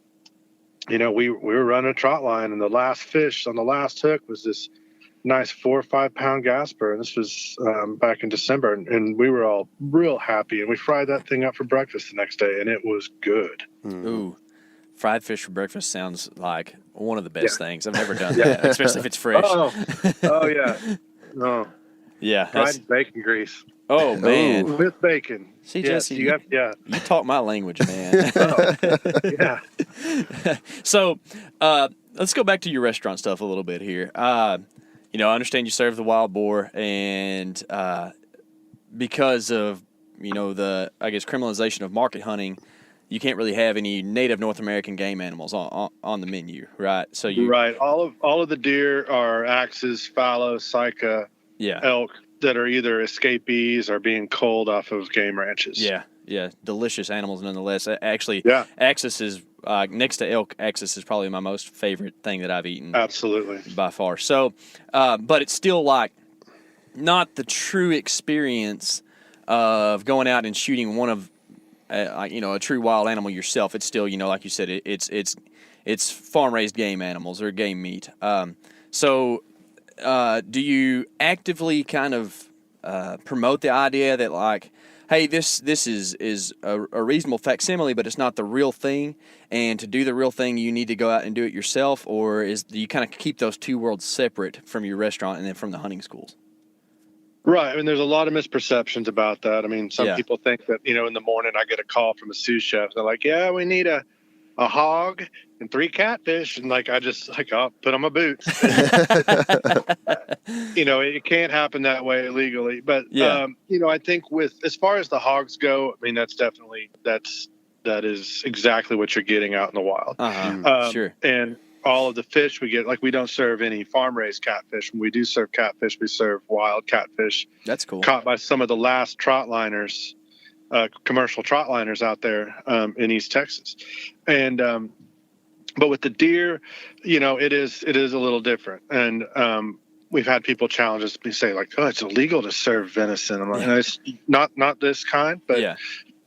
We were running a trot line, and the last fish on the last hook was this nice 4 or 5 pound gasper. And this was back in December, and we were all real happy. And we fried that thing up for breakfast the next day, and it was good. Mm. Ooh, fried fish for breakfast sounds like one of the best things. I've never done that, especially if it's fresh. Oh yeah. No. Yeah. Fried bacon grease. Oh, man. Ooh, with bacon. See, Jesse, you talk my language, man. Yeah. So let's go back to your restaurant stuff a little bit here. I understand you serve the wild boar, and because of, the, I guess, criminalization of market hunting, you can't really have any native North American game animals on the menu, right? So right. All of the deer are axes, fallow, sika, elk, that are either escapees or being culled off of game ranches. Yeah, delicious animals nonetheless. Actually, axis is next to elk. Axis is probably my most favorite thing that I've eaten. Absolutely, by far. So, but it's still like not the true experience of going out and shooting one of a true wild animal yourself. It's still, like you said, it's farm raised game animals or game meat. So. Do you actively kind of promote the idea that, like, hey, this is a reasonable facsimile, but it's not the real thing, and to do the real thing, you need to go out and do it yourself, or do you kind of keep those two worlds separate from your restaurant and then from the hunting schools? Right. I mean, there's a lot of misperceptions about that. I mean, some Yeah. people think that, in the morning I get a call from a sous chef. They're like, yeah, we need a hog and 3 catfish. And I just I'll put on my boots. It can't happen that way legally. But, Yeah. I think as far as the hogs go, I mean, that is exactly what you're getting out in the wild. Sure. And all of the fish we get, we don't serve any farm-raised catfish. When we do serve catfish, we serve wild catfish. That's cool. Caught by some of the last trot liners, commercial trot liners out there in East Texas. And but with the deer, it is a little different. And we've had people challenge us to say oh, it's illegal to serve venison. I'm like, no, it's not this kind, but Yeah.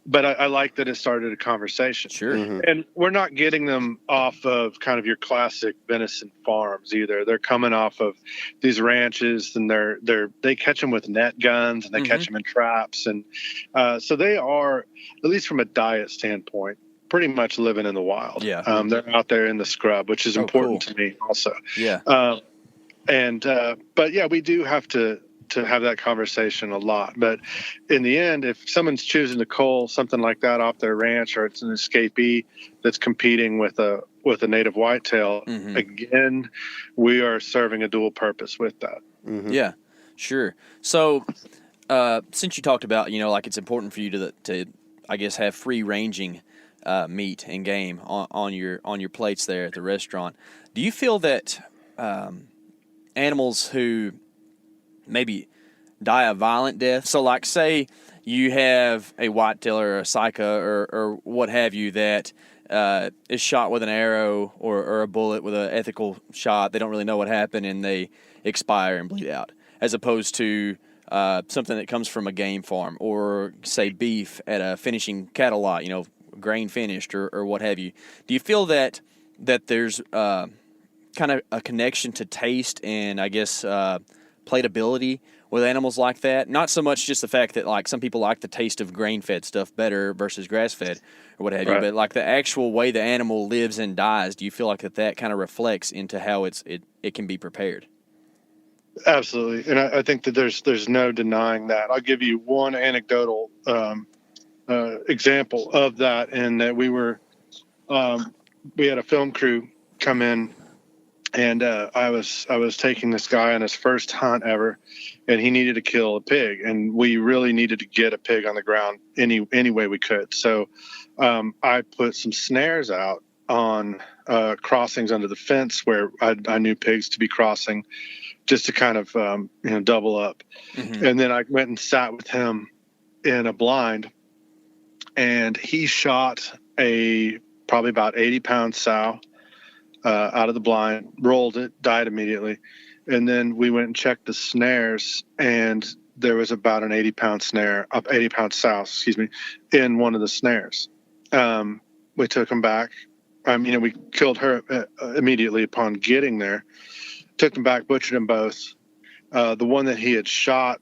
But I like that it started a conversation. Sure. And we're not getting them off of kind of your classic venison farms either. They're coming off of these ranches, and they catch them with net guns, and they catch them in traps. And so they are, at least from a diet standpoint, pretty much living in the wild. Yeah. They're out there in the scrub, which is important to me also. Yeah. But yeah, we do have to have that conversation a lot. But in the end, if someone's choosing to cull something like that off their ranch, or it's an escapee that's competing with a native whitetail, again, we are serving a dual purpose with that. Yeah, sure. So since you talked about, it's important for you to I guess have free ranging meat and game on your plates there at the restaurant, do you feel that animals who maybe die a violent death, so say you have a whitetail or a sika or what have you that is shot with an arrow or a bullet with an ethical shot, they don't really know what happened and they expire and bleed out, as opposed to something that comes from a game farm, or say beef at a finishing cattle lot, grain finished or what have you. Do you feel that there's kind of a connection to taste and I guess plateability with animals like that? Not so much just the fact that some people like the taste of grain-fed stuff better versus grass-fed or what have you, but the actual way the animal lives and dies. Do you feel like that kind of reflects into how it can be prepared? Absolutely, and I think that there's no denying that. I'll give you one anecdotal example of that, in that we had a film crew come in. And I was taking this guy on his first hunt ever, and he needed to kill a pig, and we really needed to get a pig on the ground any way we could. So I put some snares out on crossings under the fence where I knew pigs to be crossing, just to kind of double up. And then I went and sat with him in a blind, and he shot a probably about 80-pound sow out of the blind, rolled it, died immediately. And then we went and checked the snares, and there was about an 80-pound sow, in one of the snares. We took him back. We killed her immediately upon getting there. Took them back, butchered them both. The one that he had shot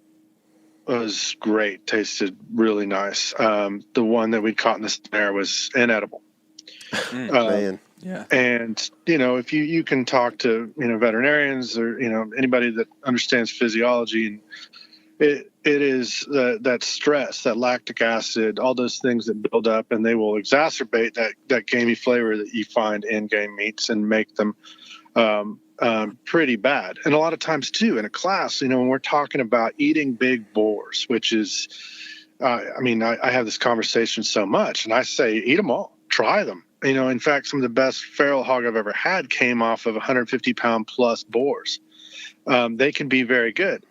was great, tasted really nice. The one that we caught in the snare was inedible. Man. Yeah. And, if you can talk to, veterinarians or, anybody that understands physiology, and it is that stress, that lactic acid, all those things that build up, and they will exacerbate that gamey flavor that you find in game meats and make them pretty bad. And a lot of times too, in a class, when we're talking about eating big boars, which is, I have this conversation so much, and I say, eat them all, try them. In fact, some of the best feral hog I've ever had came off of 150-pound plus boars. They can be very good.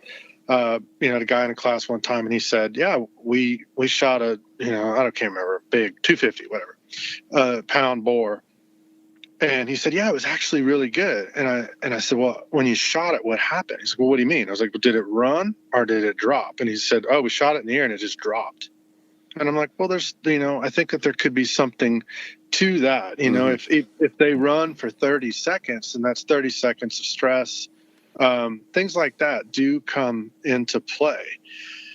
I had a guy in a class one time, and he said, "Yeah, we shot I can't remember, a big 250 whatever pound boar," and he said, "Yeah, it was actually really good." And I said, "Well, when you shot it, what happened?" He said, "Well, what do you mean?" I was like, "Well, did it run or did it drop?" And he said, "Oh, we shot it in the air and it just dropped." And I'm like, well, there's, I think that there could be something to that. If they run for 30 seconds, and that's 30 seconds of stress, things like that do come into play.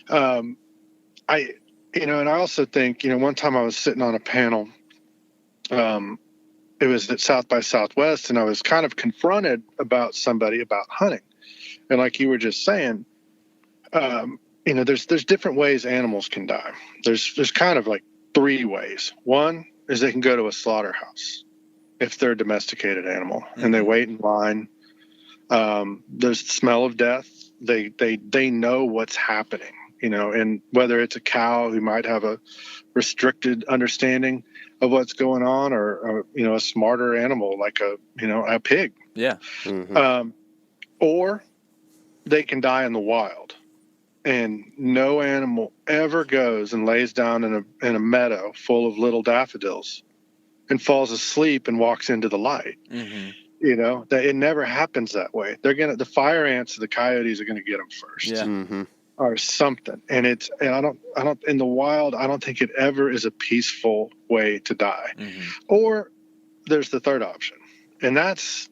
And I also think, one time I was sitting on a panel, it was at South by Southwest, and I was kind of confronted about somebody about hunting. And like you were just saying, there's different ways animals can die. There's kind of like 3 ways. One is they can go to a slaughterhouse if they're a domesticated animal, and they wait in line. There's the smell of death. They know what's happening, and whether it's a cow who might have a restricted understanding of what's going on, or a smarter animal like a pig. Yeah. Or they can die in the wild, and no animal ever goes and lays down in a meadow full of little daffodils and falls asleep and walks into the light. That it never happens that way. The fire ants, the coyotes are gonna get them first. Yeah. Or something. And I don't in the wild, I don't think it ever is a peaceful way to die. Or there's the third option, and that's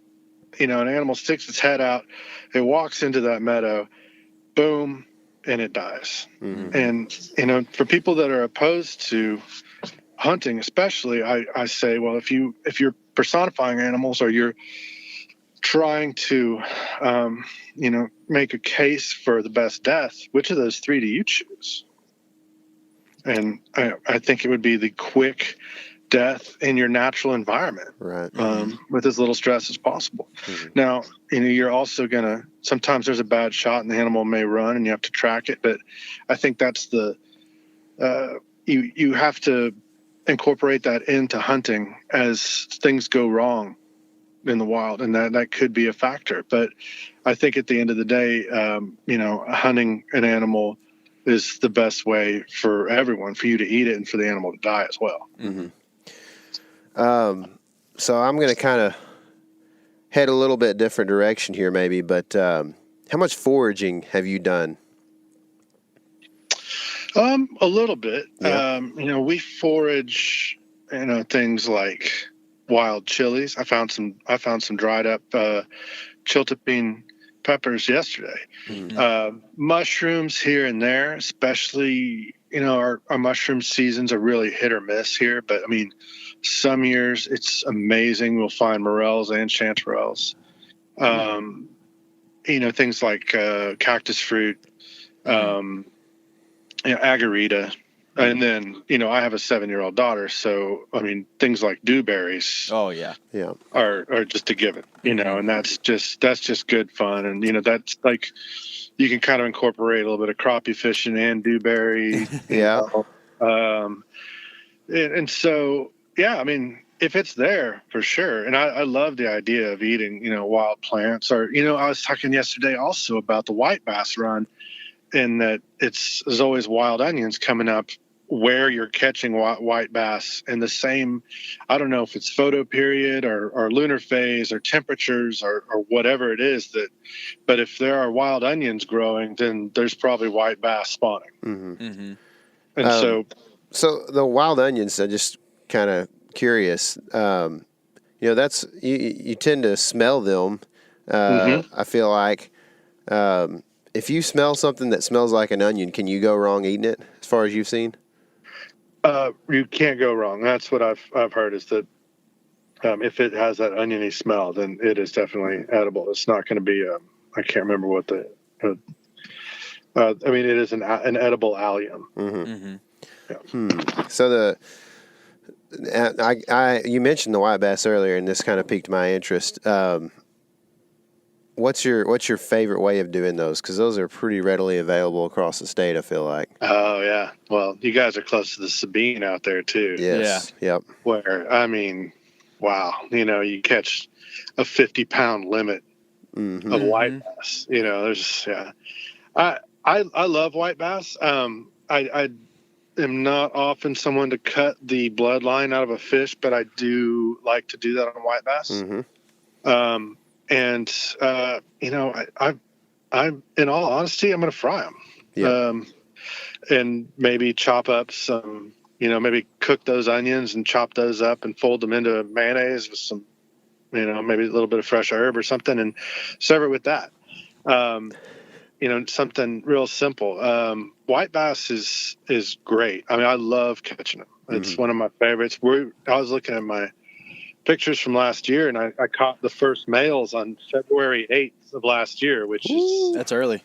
an animal sticks its head out, it walks into that meadow, boom, and it dies. And for people that are opposed to hunting, especially, I say, well, if you're personifying animals, or you're trying to make a case for the best death, which of those 3 do you choose? And I think it would be the quick death in your natural environment, right? With as little stress as possible. Now, you're also sometimes there's a bad shot and the animal may run and you have to track it, but I think that's you have to incorporate that into hunting as things go wrong in the wild, and that could be a factor. But I think at the end of the day, hunting an animal is the best way for everyone, for you to eat it and for the animal to die as well. So I'm going to kind of head a little bit different direction here maybe, but how much foraging have you done? A little bit. Yeah. We forage, things like wild chilies. I found some dried up chiltepine peppers yesterday. Mushrooms here and there, especially, our mushroom seasons are really hit or miss here, but I mean, some years it's amazing. We'll find morels and chanterelles. Things like cactus fruit, agarita. And then, I have a 7-year-old daughter, so I mean, things like dewberries. Oh yeah, are just a given, and that's just good fun, and that's like you can kind of incorporate a little bit of crappie fishing and dewberry. And so I mean, if it's there, for sure. And I love the idea of eating, wild plants, or I was talking yesterday also about the white bass run, and that there's always wild onions coming up where you're catching white bass, and the same, I don't know if it's photo period or lunar phase or temperatures or whatever it is, but if there are wild onions growing, then there's probably white bass spawning. And so the wild onions, I'm just kind of curious, that's, you tend to smell them. I feel like, if you smell something that smells like an onion, can you go wrong eating it as far as you've seen? You can't go wrong. That's what I've heard, is that if it has that oniony smell, then it is definitely edible. It's not going to be I can't remember what I mean, it is an edible allium. So you mentioned the white bass earlier, and this kind of piqued my interest. What's your favorite way of doing those? Because those are pretty readily available across the state, I feel like. Oh, yeah. Well, you guys are close to the Sabine out there, too. Yes. Yeah. Yep. Where, I mean, wow, you catch a 50-pound limit of white bass. There's, I love white bass. I am not often someone to cut the bloodline out of a fish, but I do like to do that on white bass. And, I'm in all honesty, I'm going to fry them. Yeah. And maybe chop up some, maybe cook those onions and chop those up and fold them into mayonnaise with some, maybe a little bit of fresh herb or something, and serve it with that. Something real simple. White bass is great. I mean, I love catching them. It's one of my favorites. I was looking at my pictures from last year, and I caught the first males on February 8th of last year, which is that's early.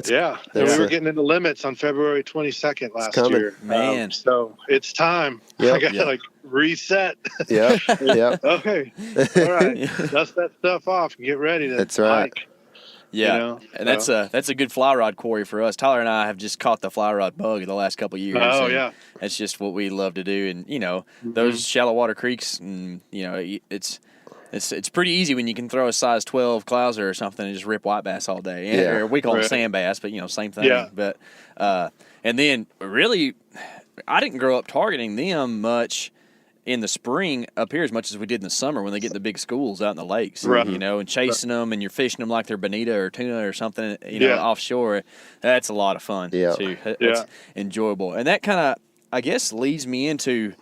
Yeah, and we were getting into limits on February 22nd last year. Man. So it's time. Yep. I got to like reset. Yep. Yep. Okay. All right. Dust that stuff off and get ready to That's right. hike. Yeah, You know, and that's a good fly rod quarry for us. Tyler and I have just caught the fly rod bug the last couple of years. Oh, and yeah. that's just what we love to do. And those shallow water creeks, and it's pretty easy when you can throw a size 12 clouser or something and just rip white bass all day. And, or we call them sand bass, but same thing. Yeah. But and then really, I didn't grow up targeting them much in the spring up here as much as we did in the summer when they get in the big schools out in the lakes, and chasing them, and you're fishing them like they're bonita or tuna or something, offshore. That's a lot of fun too. That's enjoyable. And that kind of, I guess, leads me into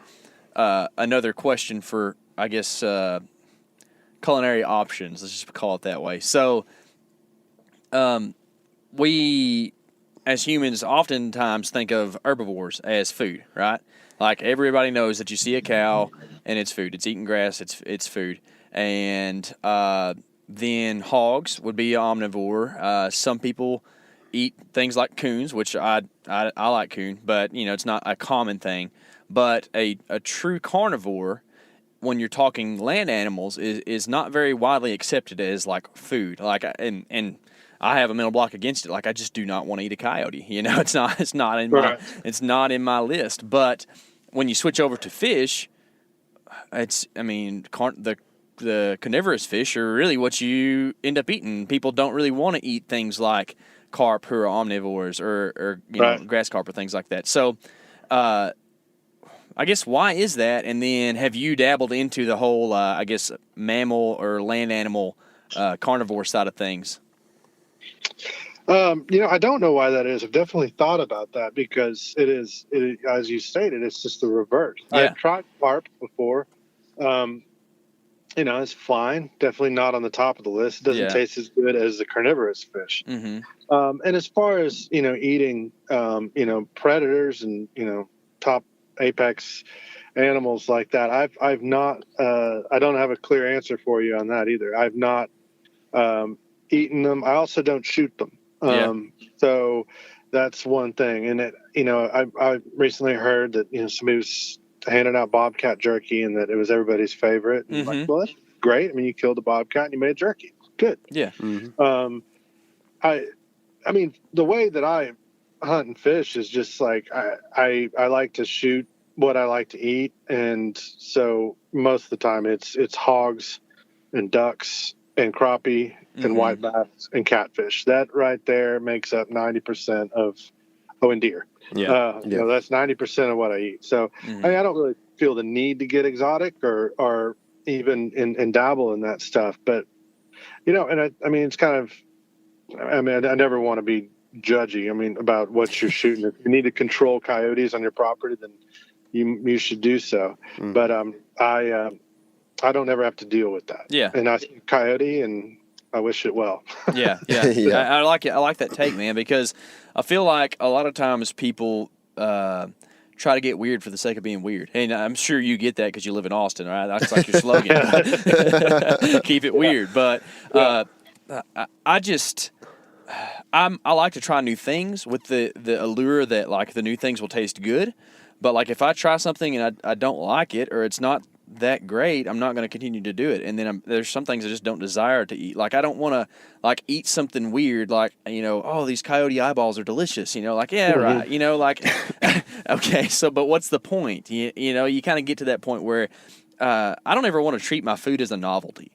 another question for, I guess, culinary options. Let's just call it that way. So, we, as humans, oftentimes think of herbivores as food, right? Like everybody knows that you see a cow and it's food. It's eating grass. It's food. And then hogs would be omnivore. Some people eat things like coons, which I like coon, but it's not a common thing. But a true carnivore, when you're talking land animals, is not very widely accepted as like food. Like and I have a mental block against it. Like I just do not want to eat a coyote. It's not in my list. But when you switch over to fish, the carnivorous fish are really what you end up eating. People don't really want to eat things like carp, who are omnivores, or grass carp or things like that. So, I guess why is that? And then have you dabbled into the whole, mammal or land animal carnivore side of things? I don't know why that is. I've definitely thought about that because it is, as you stated, it's just the reverse. Yeah. I've tried carp before. It's fine. Definitely not on the top of the list. It doesn't taste as good as the carnivorous fish. Mm-hmm. And as far as, eating, predators and, top apex animals like that, I've not, I don't have a clear answer for you on that either. I've not eaten them. I also don't shoot them. So that's one thing. And I recently heard that, somebody was handing out bobcat jerky and that it was everybody's favorite. And like, well, that's great. I mean, you killed a bobcat and you made jerky. Good. Yeah. Mm-hmm. I mean, the way that I hunt and fish is just like, I like to shoot what I like to eat. And so most of the time it's hogs and ducks and crappie and white bass and catfish. That right there makes up 90% of deer. Yeah. That's 90% of what I eat. So I don't really feel the need to get exotic or even in dabble in that stuff. But and I mean it's kind of, I never want to be judgy. I mean about what you're shooting. If you need to control coyotes on your property, then you should do so. But I don't ever have to deal with that. Yeah. And I see coyote and I wish it well. Yeah. I like it. I like that take, man, because I feel like a lot of times people try to get weird for the sake of being weird. And I'm sure you get that because you live in Austin, right? That's like your slogan. Keep it weird. But I like to try new things with the allure that like the new things will taste good. But like if I try something and I don't like it or it's not that great, I'm not going to continue to do it. And then there's some things I just don't desire to eat. Like I don't want to like eat something weird, like these coyote eyeballs are delicious. Like right. Like okay. So, but what's the point? You kind of get to that point where I don't ever want to treat my food as a novelty.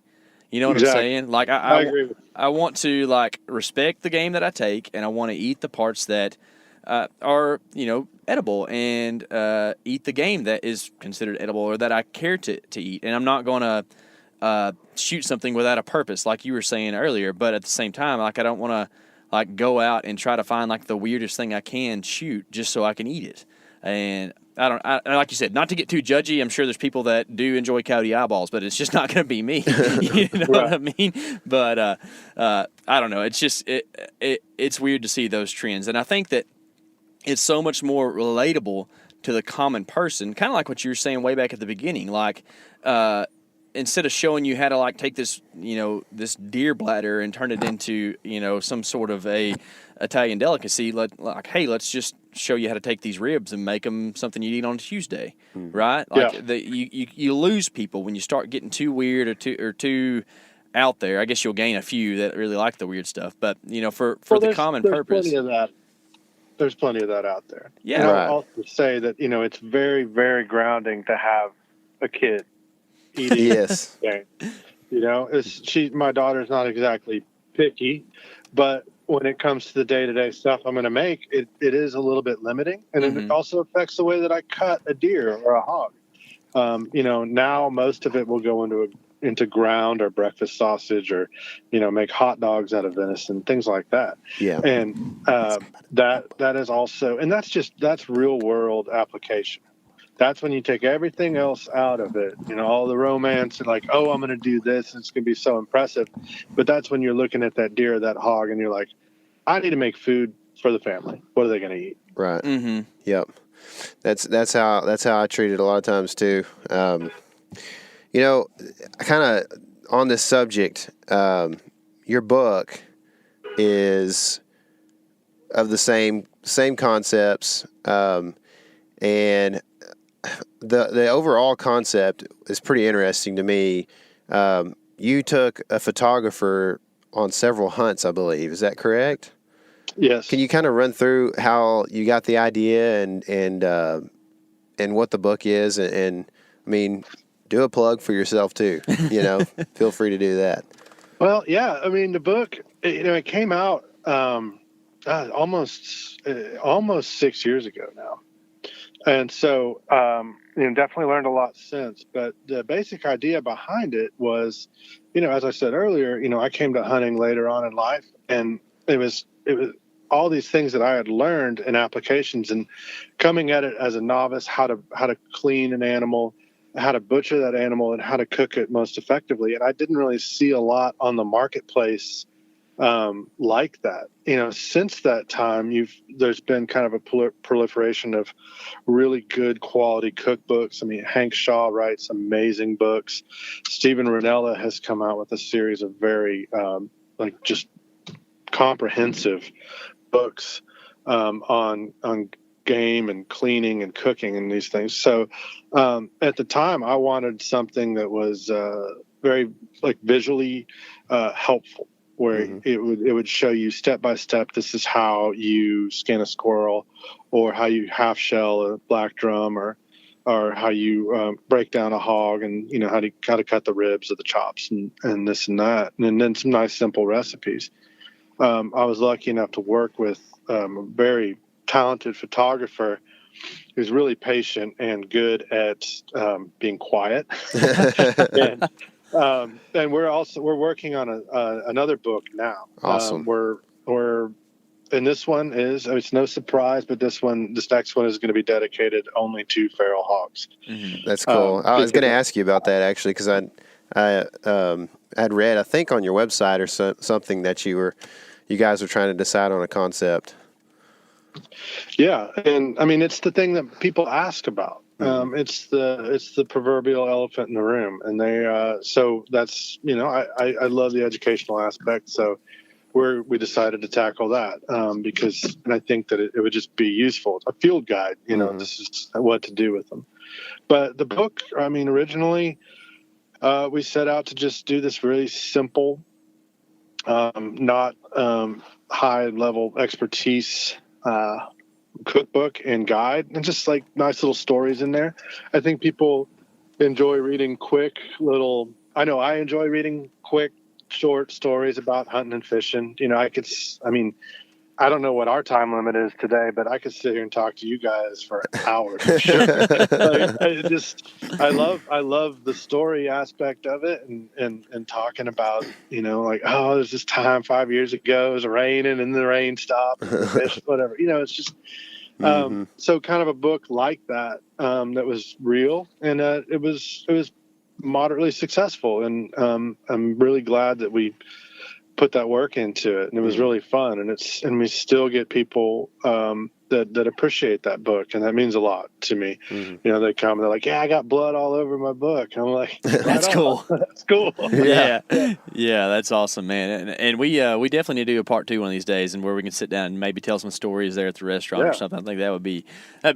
You know what I'm saying? Like I agree with you. I want to like respect the game that I take, and I want to eat the parts that are edible and eat the game that is considered edible or that I care to eat. And I'm not going to shoot something without a purpose, like you were saying earlier. But at the same time, like I don't want to like go out and try to find like the weirdest thing I can shoot just so I can eat it. And I like you said, not to get too judgy. I'm sure there's people that do enjoy coyote eyeballs, but it's just not going to be me. You know what I mean? But I don't know. It's just it's weird to see those trends, and I think that it's so much more relatable to the common person, kind of like what you were saying way back at the beginning. Like, instead of showing you how to like take this, this deer bladder and turn it into, some sort of a Italian delicacy, like, hey, let's just show you how to take these ribs and make them something you eat on Tuesday, right? Like you lose people when you start getting too weird or too out there. I guess you'll gain a few that really like the weird stuff, but for the common purpose, plenty of that. There's plenty of that out there. Yeah, and right. I'll also say that it's very, very grounding to have a kid eating. Yes. My daughter's not exactly picky, but when it comes to the day-to-day stuff I'm going to make, it is a little bit limiting, and it also affects the way that I cut a deer or a hog. Now most of it will go into ground or breakfast sausage, or make hot dogs out of venison, things like that. Yeah. And that is also, and that's real world application. That's when you take everything else out of it, all the romance and like, oh, I'm going to do this, and it's going to be so impressive. But that's when you're looking at that deer, that hog, and you're like, I need to make food for the family. What are they going to eat? Right. Mm-hmm. Yep. That's how I treat it a lot of times too. Kind of on this subject, your book is of the same concepts, and the overall concept is pretty interesting to me. You took a photographer on several hunts, I believe. Is that correct? Yes. Can you kind of run through how you got the idea and what the book is? And I mean, do a plug for yourself too. Feel free to do that. Well, yeah. I mean, the book, it came out almost 6 years ago now. And so, definitely learned a lot since. But the basic idea behind it was, as I said earlier, I came to hunting later on in life, and it was all these things that I had learned in applications, and coming at it as a novice, how to clean an animal, how to butcher that animal, and how to cook it most effectively. And I didn't really see a lot on the marketplace like that. Since that time, there's been kind of a proliferation of really good quality cookbooks. I mean, Hank Shaw writes amazing books. Stephen Ranella has come out with a series of very just comprehensive books on game and cleaning and cooking and these things. So at the time, I wanted something that was very visually helpful, where it would show you step by step, this is how you skin a squirrel, or how you half shell a black drum, or how you break down a hog, and how to cut the ribs or the chops, and this and that, and then some nice simple recipes. I was lucky enough to work with a very talented photographer who's really patient and good at being quiet. And we're working on another book now. Awesome. And this one it's no surprise, but this next one is going to be dedicated only to feral hogs. Mm-hmm. That's cool. I was going to ask you about that actually, because I had read, I think on your website or something, that you guys were trying to decide on a concept. Yeah, and I mean, it's the thing that people ask about. It's the proverbial elephant in the room, and so that's I love the educational aspect. So we decided to tackle that because I think that it would just be useful. It's a field guide, this is what to do with them. But the book, I mean, originally we set out to just do this really simple, not high level expertise cookbook and guide, and just nice little stories in there. I think people enjoy reading I know I enjoy reading quick, short stories about hunting and fishing. I don't know what our time limit is today, but I could sit here and talk to you guys for hours. For sure. I love the story aspect of it, and talking about, there's this time 5 years ago, it was raining and the rain stopped, and the fish, whatever. It's just, so kind of a book like that, that was real, and it was moderately successful. And I'm really glad that we put that work into it, and it was really fun. And we still get people that appreciate that book, and that means a lot to me. They come and they're like, "Yeah, I got blood all over my book." I'm like, That's cool. That's cool. Yeah, that's awesome, man. And we definitely need to do a part 2 one of these days, and where we can sit down and maybe tell some stories there at the restaurant or something. I think that'd be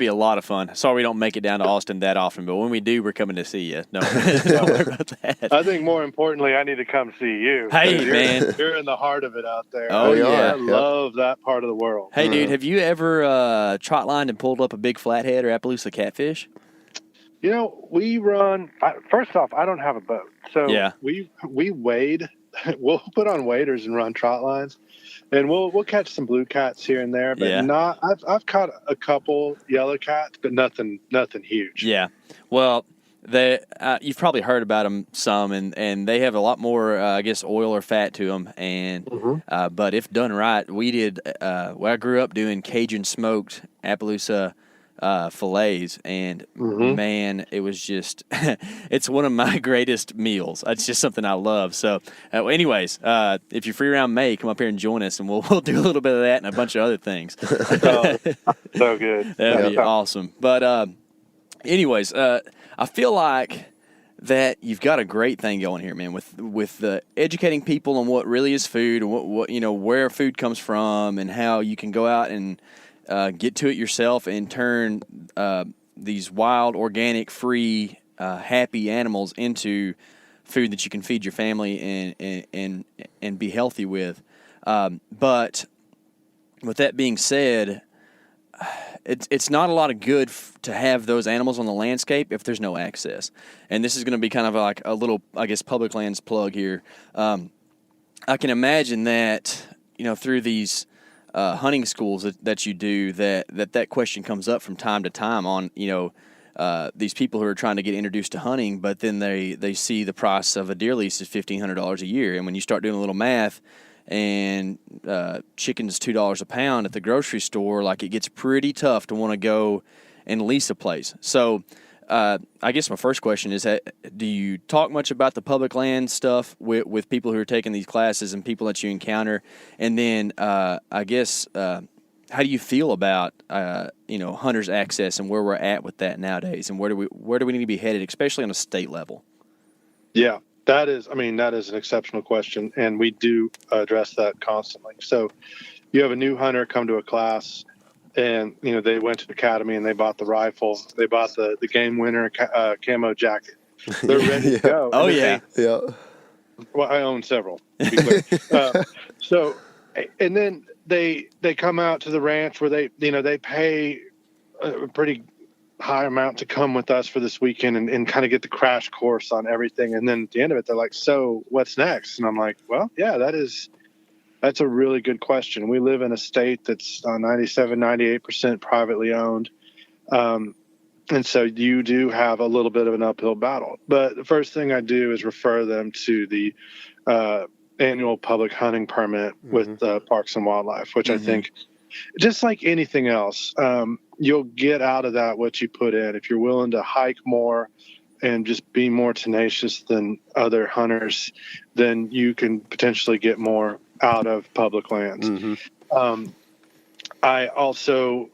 a lot of fun. Sorry we don't make it down to Austin that often, but when we do, we're coming to see you. No, don't worry about that. I think more importantly, I need to come see you. Hey, man, you're in the heart of it out there. Oh, yeah. I love that part of the world. Hey, dude, have you ever trot lined and pulled up a big flathead or Appaloosa catfish? We run. First off, I don't have a boat, so we wade. We'll put on waders and run trot lines, and we'll catch some blue cats here and there, but not. I've caught a couple yellow cats, but nothing huge. Yeah, well, you've probably heard about them some, and they have a lot more, I guess, oil or fat to them, and but if done right, we did. I grew up doing Cajun smoked Appaloosa fillets, and man, it was just it's one of my greatest meals. It's just something I love. So anyways, if you're free around May, come up here and join us, and we'll do a little bit of that and a bunch of other things. So good. That'd be awesome. But anyways, I feel like that you've got a great thing going here, man, with educating people on what really is food, and what where food comes from, and how you can go out and get to it yourself and turn these wild, organic, free, happy animals into food that you can feed your family and be healthy with. But with that being said, it's not a lot of good to have those animals on the landscape if there's no access. And this is going to be kind of like a little, I guess, public lands plug here. I can imagine that through these hunting schools that you do, that question comes up from time to time on these people who are trying to get introduced to hunting, but then they see the price of a deer lease is $1,500 a year, and when you start doing a little math, and chicken's $2 a pound at the grocery store, like, it gets pretty tough to want to go and lease a place. So I guess my first question is, do you talk much about the public land stuff with people who are taking these classes and people that you encounter? And then I guess how do you feel about hunters' access and where we're at with that nowadays, and where do we need to be headed, especially on a state level? Yeah, that is an exceptional question, and we do address that constantly. So you have a new hunter come to a class, and they went to the academy and they bought the rifle, they bought the game winner camo jacket. They're ready to go. Oh yeah. Well, I own several, to be clear. So, and then they come out to the ranch where they pay a pretty high amount to come with us for this weekend and kind of get the crash course on everything. And then at the end of it, they're like, "So what's next?" And I'm like, "Well, yeah, that's a really good question. We live in a state that's 97, 98% privately owned. And so you do have a little bit of an uphill battle. But the first thing I do is refer them to the annual public hunting permit with Parks and Wildlife, which I think, just like anything else, you'll get out of that what you put in. If you're willing to hike more and just be more tenacious than other hunters, then you can potentially get more out of public lands. I also,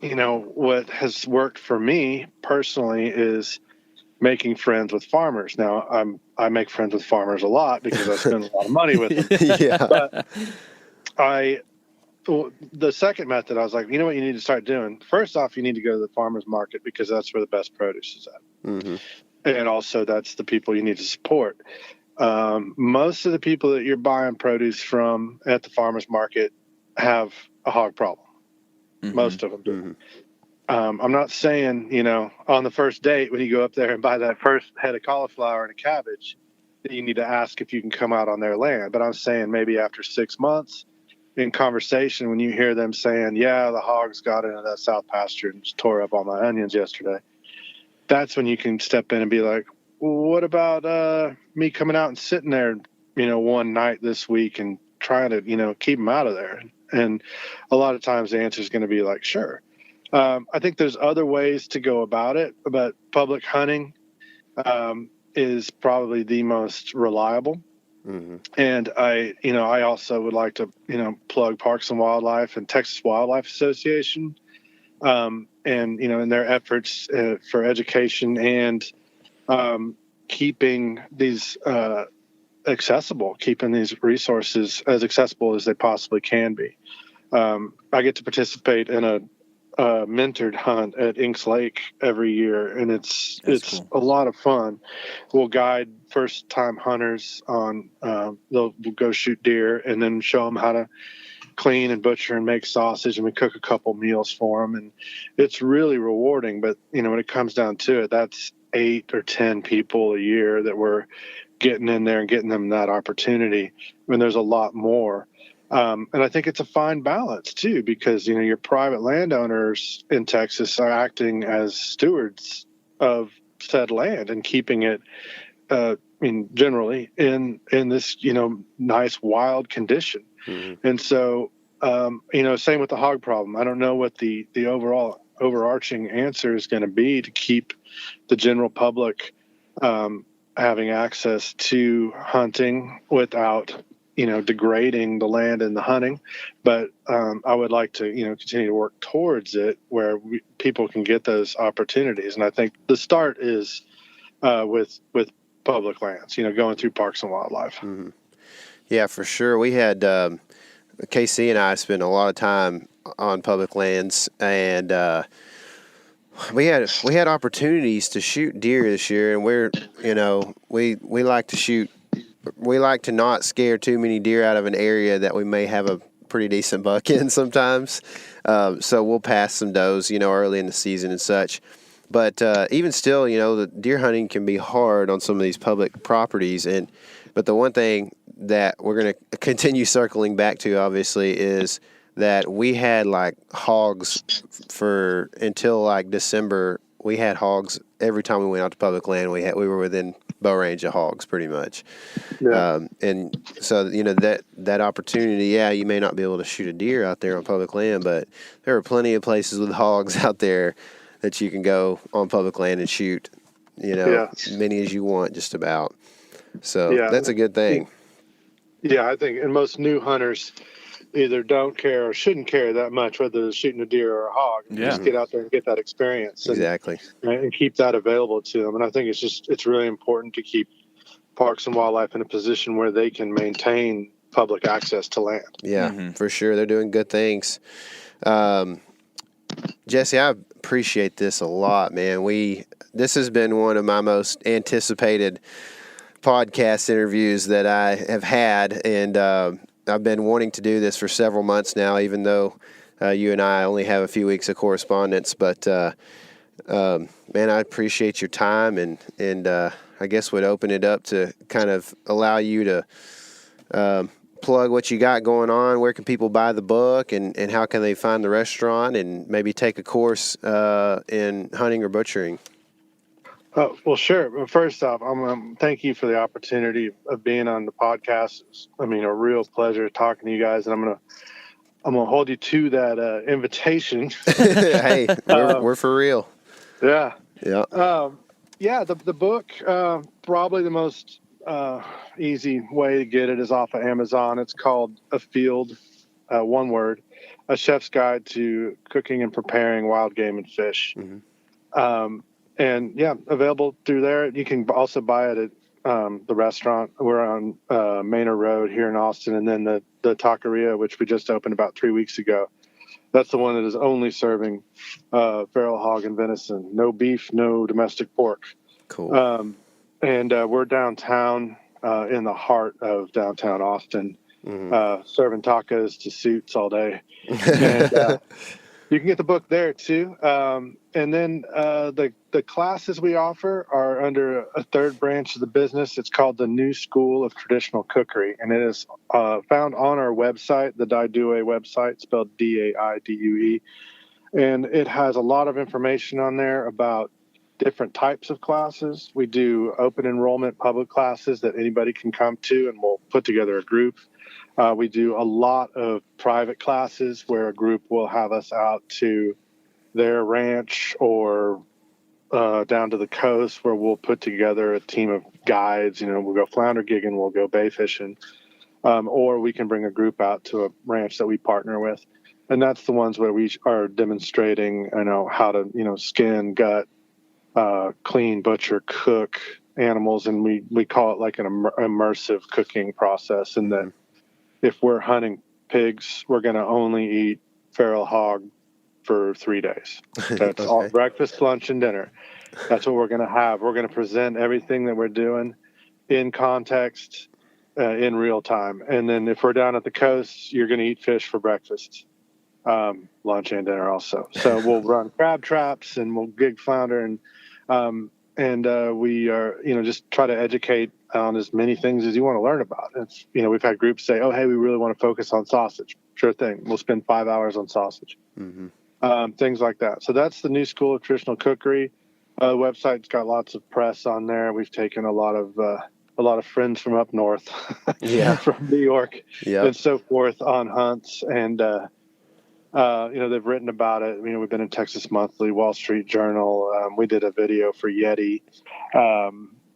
what has worked for me personally is making friends with farmers. Now, I make friends with farmers a lot because I spend a lot of money with them. But the second method, I was like, what you need to start doing? First off, you need to go to the farmer's market because that's where the best produce is at. And also that's the people you need to support. Most of the people that you're buying produce from at the farmer's market have a hog problem. Most of them do. I'm not saying, on the first date when you go up there and buy that first head of cauliflower and a cabbage, that you need to ask if you can come out on their land. But I'm saying maybe after 6 months in conversation, when you hear them saying, "Yeah, the hogs got into that south pasture and just tore up all my onions yesterday," that's when you can step in and be like, "Well, what about me coming out and sitting there, one night this week and trying to, keep them out of there?" And a lot of times the answer is going to be like, "Sure." I think there's other ways to go about it, but public hunting is probably the most reliable. And I also would like to, plug Parks and Wildlife and Texas Wildlife Association, and, in their efforts for education and keeping these accessible, keeping these resources as accessible as they possibly can be. I get to participate in a mentored hunt at Inks Lake every year, and it's cool. a lot of fun. We'll guide first time hunters on they'll go shoot deer and then show them how to clean and butcher and make sausage, and we cook a couple meals for them, and it's really rewarding. But when it comes down to it, that's 8 or 10 people a year that we're getting in there and getting them that opportunity when there's a lot more. And I think it's a fine balance too, because your private landowners in Texas are acting as stewards of said land and keeping it, generally in this nice wild condition. And so same with the hog problem. I don't know what the overall overarching answer is going to be to keep the general public having access to hunting without degrading the land and the hunting. But I would like to, continue to work towards it where people can get those opportunities. And I think the start is with public lands, going through Parks and Wildlife. Yeah, for sure. We had KC and I spent a lot of time on public lands, and we had opportunities to shoot deer this year, and we like to shoot. We like to not scare too many deer out of an area that we may have a pretty decent buck in sometimes. So we'll pass some does, early in the season and such. But even still, the deer hunting can be hard on some of these public properties. But the one thing that we're going to continue circling back to, obviously, is that we had hogs until December. We had hogs every time we went out to public land. We were within bow range of hogs pretty much. Yeah. And so, that opportunity, you may not be able to shoot a deer out there on public land, but there are plenty of places with hogs out there that you can go on public land and shoot, many as you want, just about. So that's a good thing. Yeah, I think, and most new hunters either don't care or shouldn't care that much whether they're shooting a deer or a hog. Just get out there and get that experience. Exactly. And keep that available to them. And I think it's really important to keep Parks and Wildlife in a position where they can maintain public access to land. Yeah, for sure. They're doing good things. Jesse, I appreciate this a lot, man. This has been one of my most anticipated podcast interviews that I have had, and I've been wanting to do this for several months now, even though you and I only have a few weeks of correspondence. But man, I appreciate your time, and I guess would open it up to kind of allow you to plug what you got going on. Where can people buy the book, and how can they find the restaurant, and maybe take a course in hunting or butchering? Well, sure. Well, first off, thank you for the opportunity of being on the podcast. It's, a real pleasure talking to you guys, and I'm gonna hold you to that invitation. Hey, we're for real. Yeah. Yeah. The book, probably the most easy way to get it is off of Amazon. It's called A Field, one word, A Chef's Guide to Cooking and Preparing Wild Game and Fish. And available through there. You can also buy it at the restaurant. We're on Manor Road here in Austin, and then the Taqueria, which we just opened about 3 weeks ago. That's the one that is only serving feral hog and venison. No beef, no domestic pork. Cool. And we're downtown in the heart of downtown Austin, serving tacos to suits all day. And, you can get the book there too. And then the classes we offer are under a third branch of the business. It's called the New School of Traditional Cookery, and it is found on our website, the Daidue website, spelled Daidue. And it has a lot of information on there about different types of classes. We do open enrollment public classes that anybody can come to, and we'll put together a group. We do a lot of private classes where a group will have us out to their ranch or down to the coast where we'll put together a team of guides. We'll go flounder gigging, we'll go bay fishing, or we can bring a group out to a ranch that we partner with. And that's the ones where we are demonstrating, how to, skin, gut, clean, butcher, cook animals. And we call it like an immersive cooking process. And then if we're hunting pigs, we're going to only eat feral hog for 3 days. That's all, breakfast, lunch, and dinner. That's what we're going to have. We're going to present everything that we're doing in context, in real time. And then if we're down at the coast, you're going to eat fish for breakfast, lunch, and dinner also. So we'll run crab traps and we'll gig flounder, and we are, just try to educate on as many things as you want to learn about. It's, we've had groups say, oh, hey, we really want to focus on sausage. Sure thing. We'll spend 5 hours on sausage. Things like that. So that's the New School of Traditional Cookery. The website's got lots of press on there. We've taken a lot of friends from up north, from New York, and so forth on hunts, and they've written about it. We've been in Texas Monthly, Wall Street Journal. We did a video for Yeti,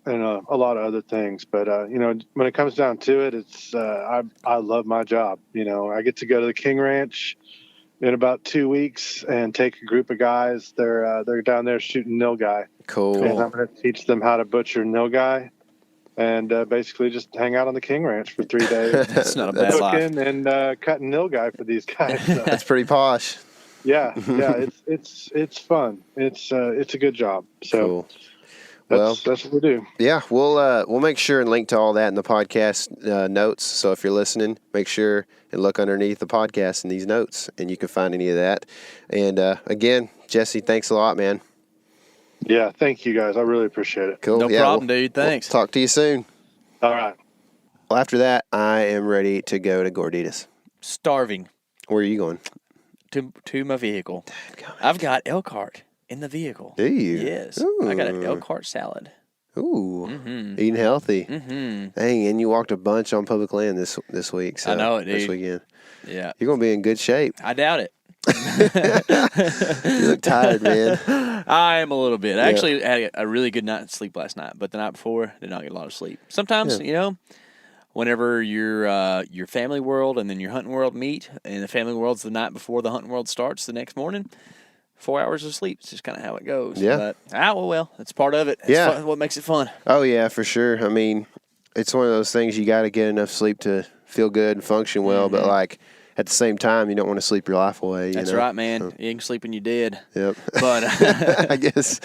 and a lot of other things. But when it comes down to it, it's I love my job. I get to go to the King Ranch in about 2 weeks and take a group of guys. They're down there shooting nilgai. Cool. And I'm going to teach them how to butcher nilgai, and basically just hang out on the King Ranch for 3 days. That's not a bad life. Cooking and cutting nilgai for these guys. So. That's pretty posh. Yeah, it's fun. It's a good job. So. Cool. That's what we do. Yeah, we'll make sure and link to all that in the podcast notes. So if you're listening, make sure and look underneath the podcast in these notes, and you can find any of that. And again, Jesse, thanks a lot, man. Yeah, thank you guys. I really appreciate it. Cool. No problem, dude. Thanks. We'll talk to you soon. All right. Well, after that, I am ready to go to Gorditas. Starving. Where are you going? To my vehicle. I've got Elkhart in the vehicle. Do you? Yes. Ooh. I got an Elkhart salad. Ooh, eating healthy. Dang, and you walked a bunch on public land this week. So I know it, dude. This weekend. Yeah. You're going to be in good shape. I doubt it. You look tired, man. I am a little bit. I actually had a really good night's sleep last night, but the night before, did not get a lot of sleep. Sometimes, whenever your family world and then your hunting world meet, and the family world's the night before the hunting world starts the next morning, 4 hours of sleep. It's just kind of how it goes. Yeah. But, well, that's part of it. It's fun, what makes it fun. Oh, yeah, for sure. I mean, it's one of those things you got to get enough sleep to feel good and function well, but, like, at the same time, you don't want to sleep your life away. That's right, man. You can sleep when you're dead. Yep. But I guess.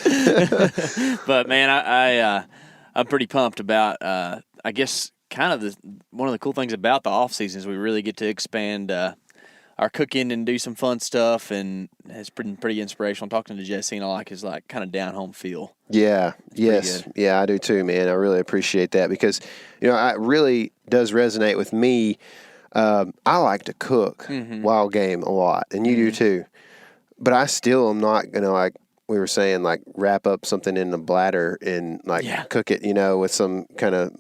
But, man, I'm pretty pumped about, I guess, kind of one of the cool things about the off season is we really get to expand our cooking and do some fun stuff, and it's pretty inspirational. Talking to Jesse and I like his kind of down home feel. Yeah. Yes. Yeah, I do too, man. I really appreciate that because, it really does resonate with me. I like to cook wild game a lot, and you do too. But I still am not going to, like we were saying, like wrap up something in the bladder and cook it, with some kind of,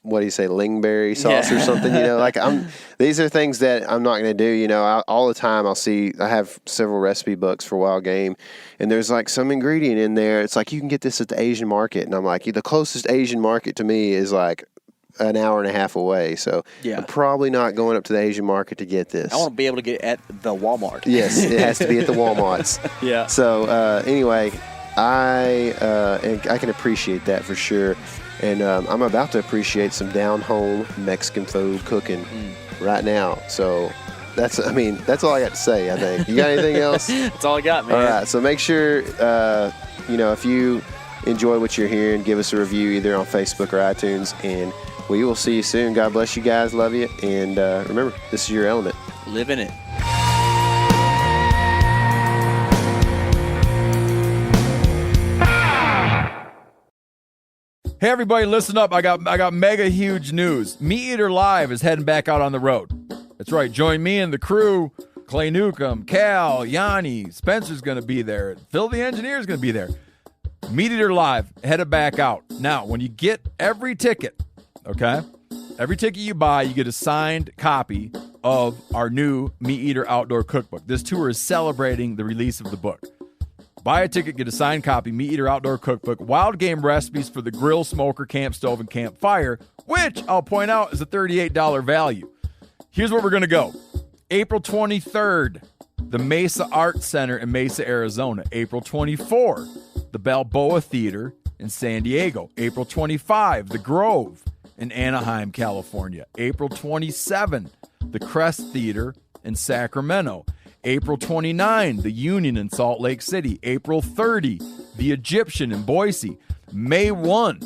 what do you say, lingberry sauce or something, these are things that I'm not going to do, all the time I have several recipe books for wild game, and there's like some ingredient in there. It's like, you can get this at the Asian market. And I'm like, the closest Asian market to me is like an hour and a half away. So I'm probably not going up to the Asian market to get this. I want to be able to get it at the Walmart. Yes, it has to be at the Walmarts. Yeah. So anyway, I can appreciate that for sure. And I'm about to appreciate some down-home Mexican food cooking right now. So that's all I got to say, I think. You got anything else? That's all I got, man. All right. So make sure, if you enjoy what you're hearing, give us a review either on Facebook or iTunes. And we will see you soon. God bless you guys. Love you. And remember, this is your element. Live in it. Hey everybody, listen up. I got mega huge news. Meat Eater Live is heading back out on the road. That's right. Join me and the crew. Clay Newcomb, Cal, Yanni, Spencer's going to be there. Phil the engineer's going to be there. Meat Eater Live headed back out. Now, when you get every ticket, okay? Every ticket you buy, you get a signed copy of our new Meat Eater Outdoor Cookbook. This tour is celebrating the release of the book. Buy a ticket, get a signed copy, Meat Eater Outdoor Cookbook, wild game recipes for the grill, smoker, camp stove, and campfire, which I'll point out is a $38 value. Here's where we're going to go. April 23rd, the Mesa Arts Center in Mesa, Arizona. April 24, the Balboa Theater in San Diego. April 25, the Grove in Anaheim, California. April 27, the Crest Theater in Sacramento. April 29, the Union in Salt Lake City. April 30, the Egyptian in Boise. May 1,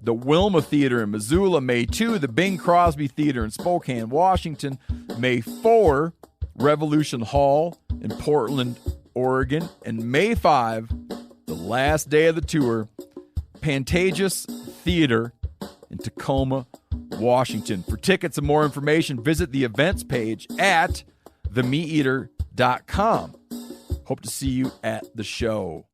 the Wilma Theater in Missoula. May 2, the Bing Crosby Theater in Spokane, Washington. May 4, Revolution Hall in Portland, Oregon. And May 5, the last day of the tour, Pantages Theater in Tacoma, Washington. For tickets and more information, visit the events page at themeateater.com. Hope to see you at the show.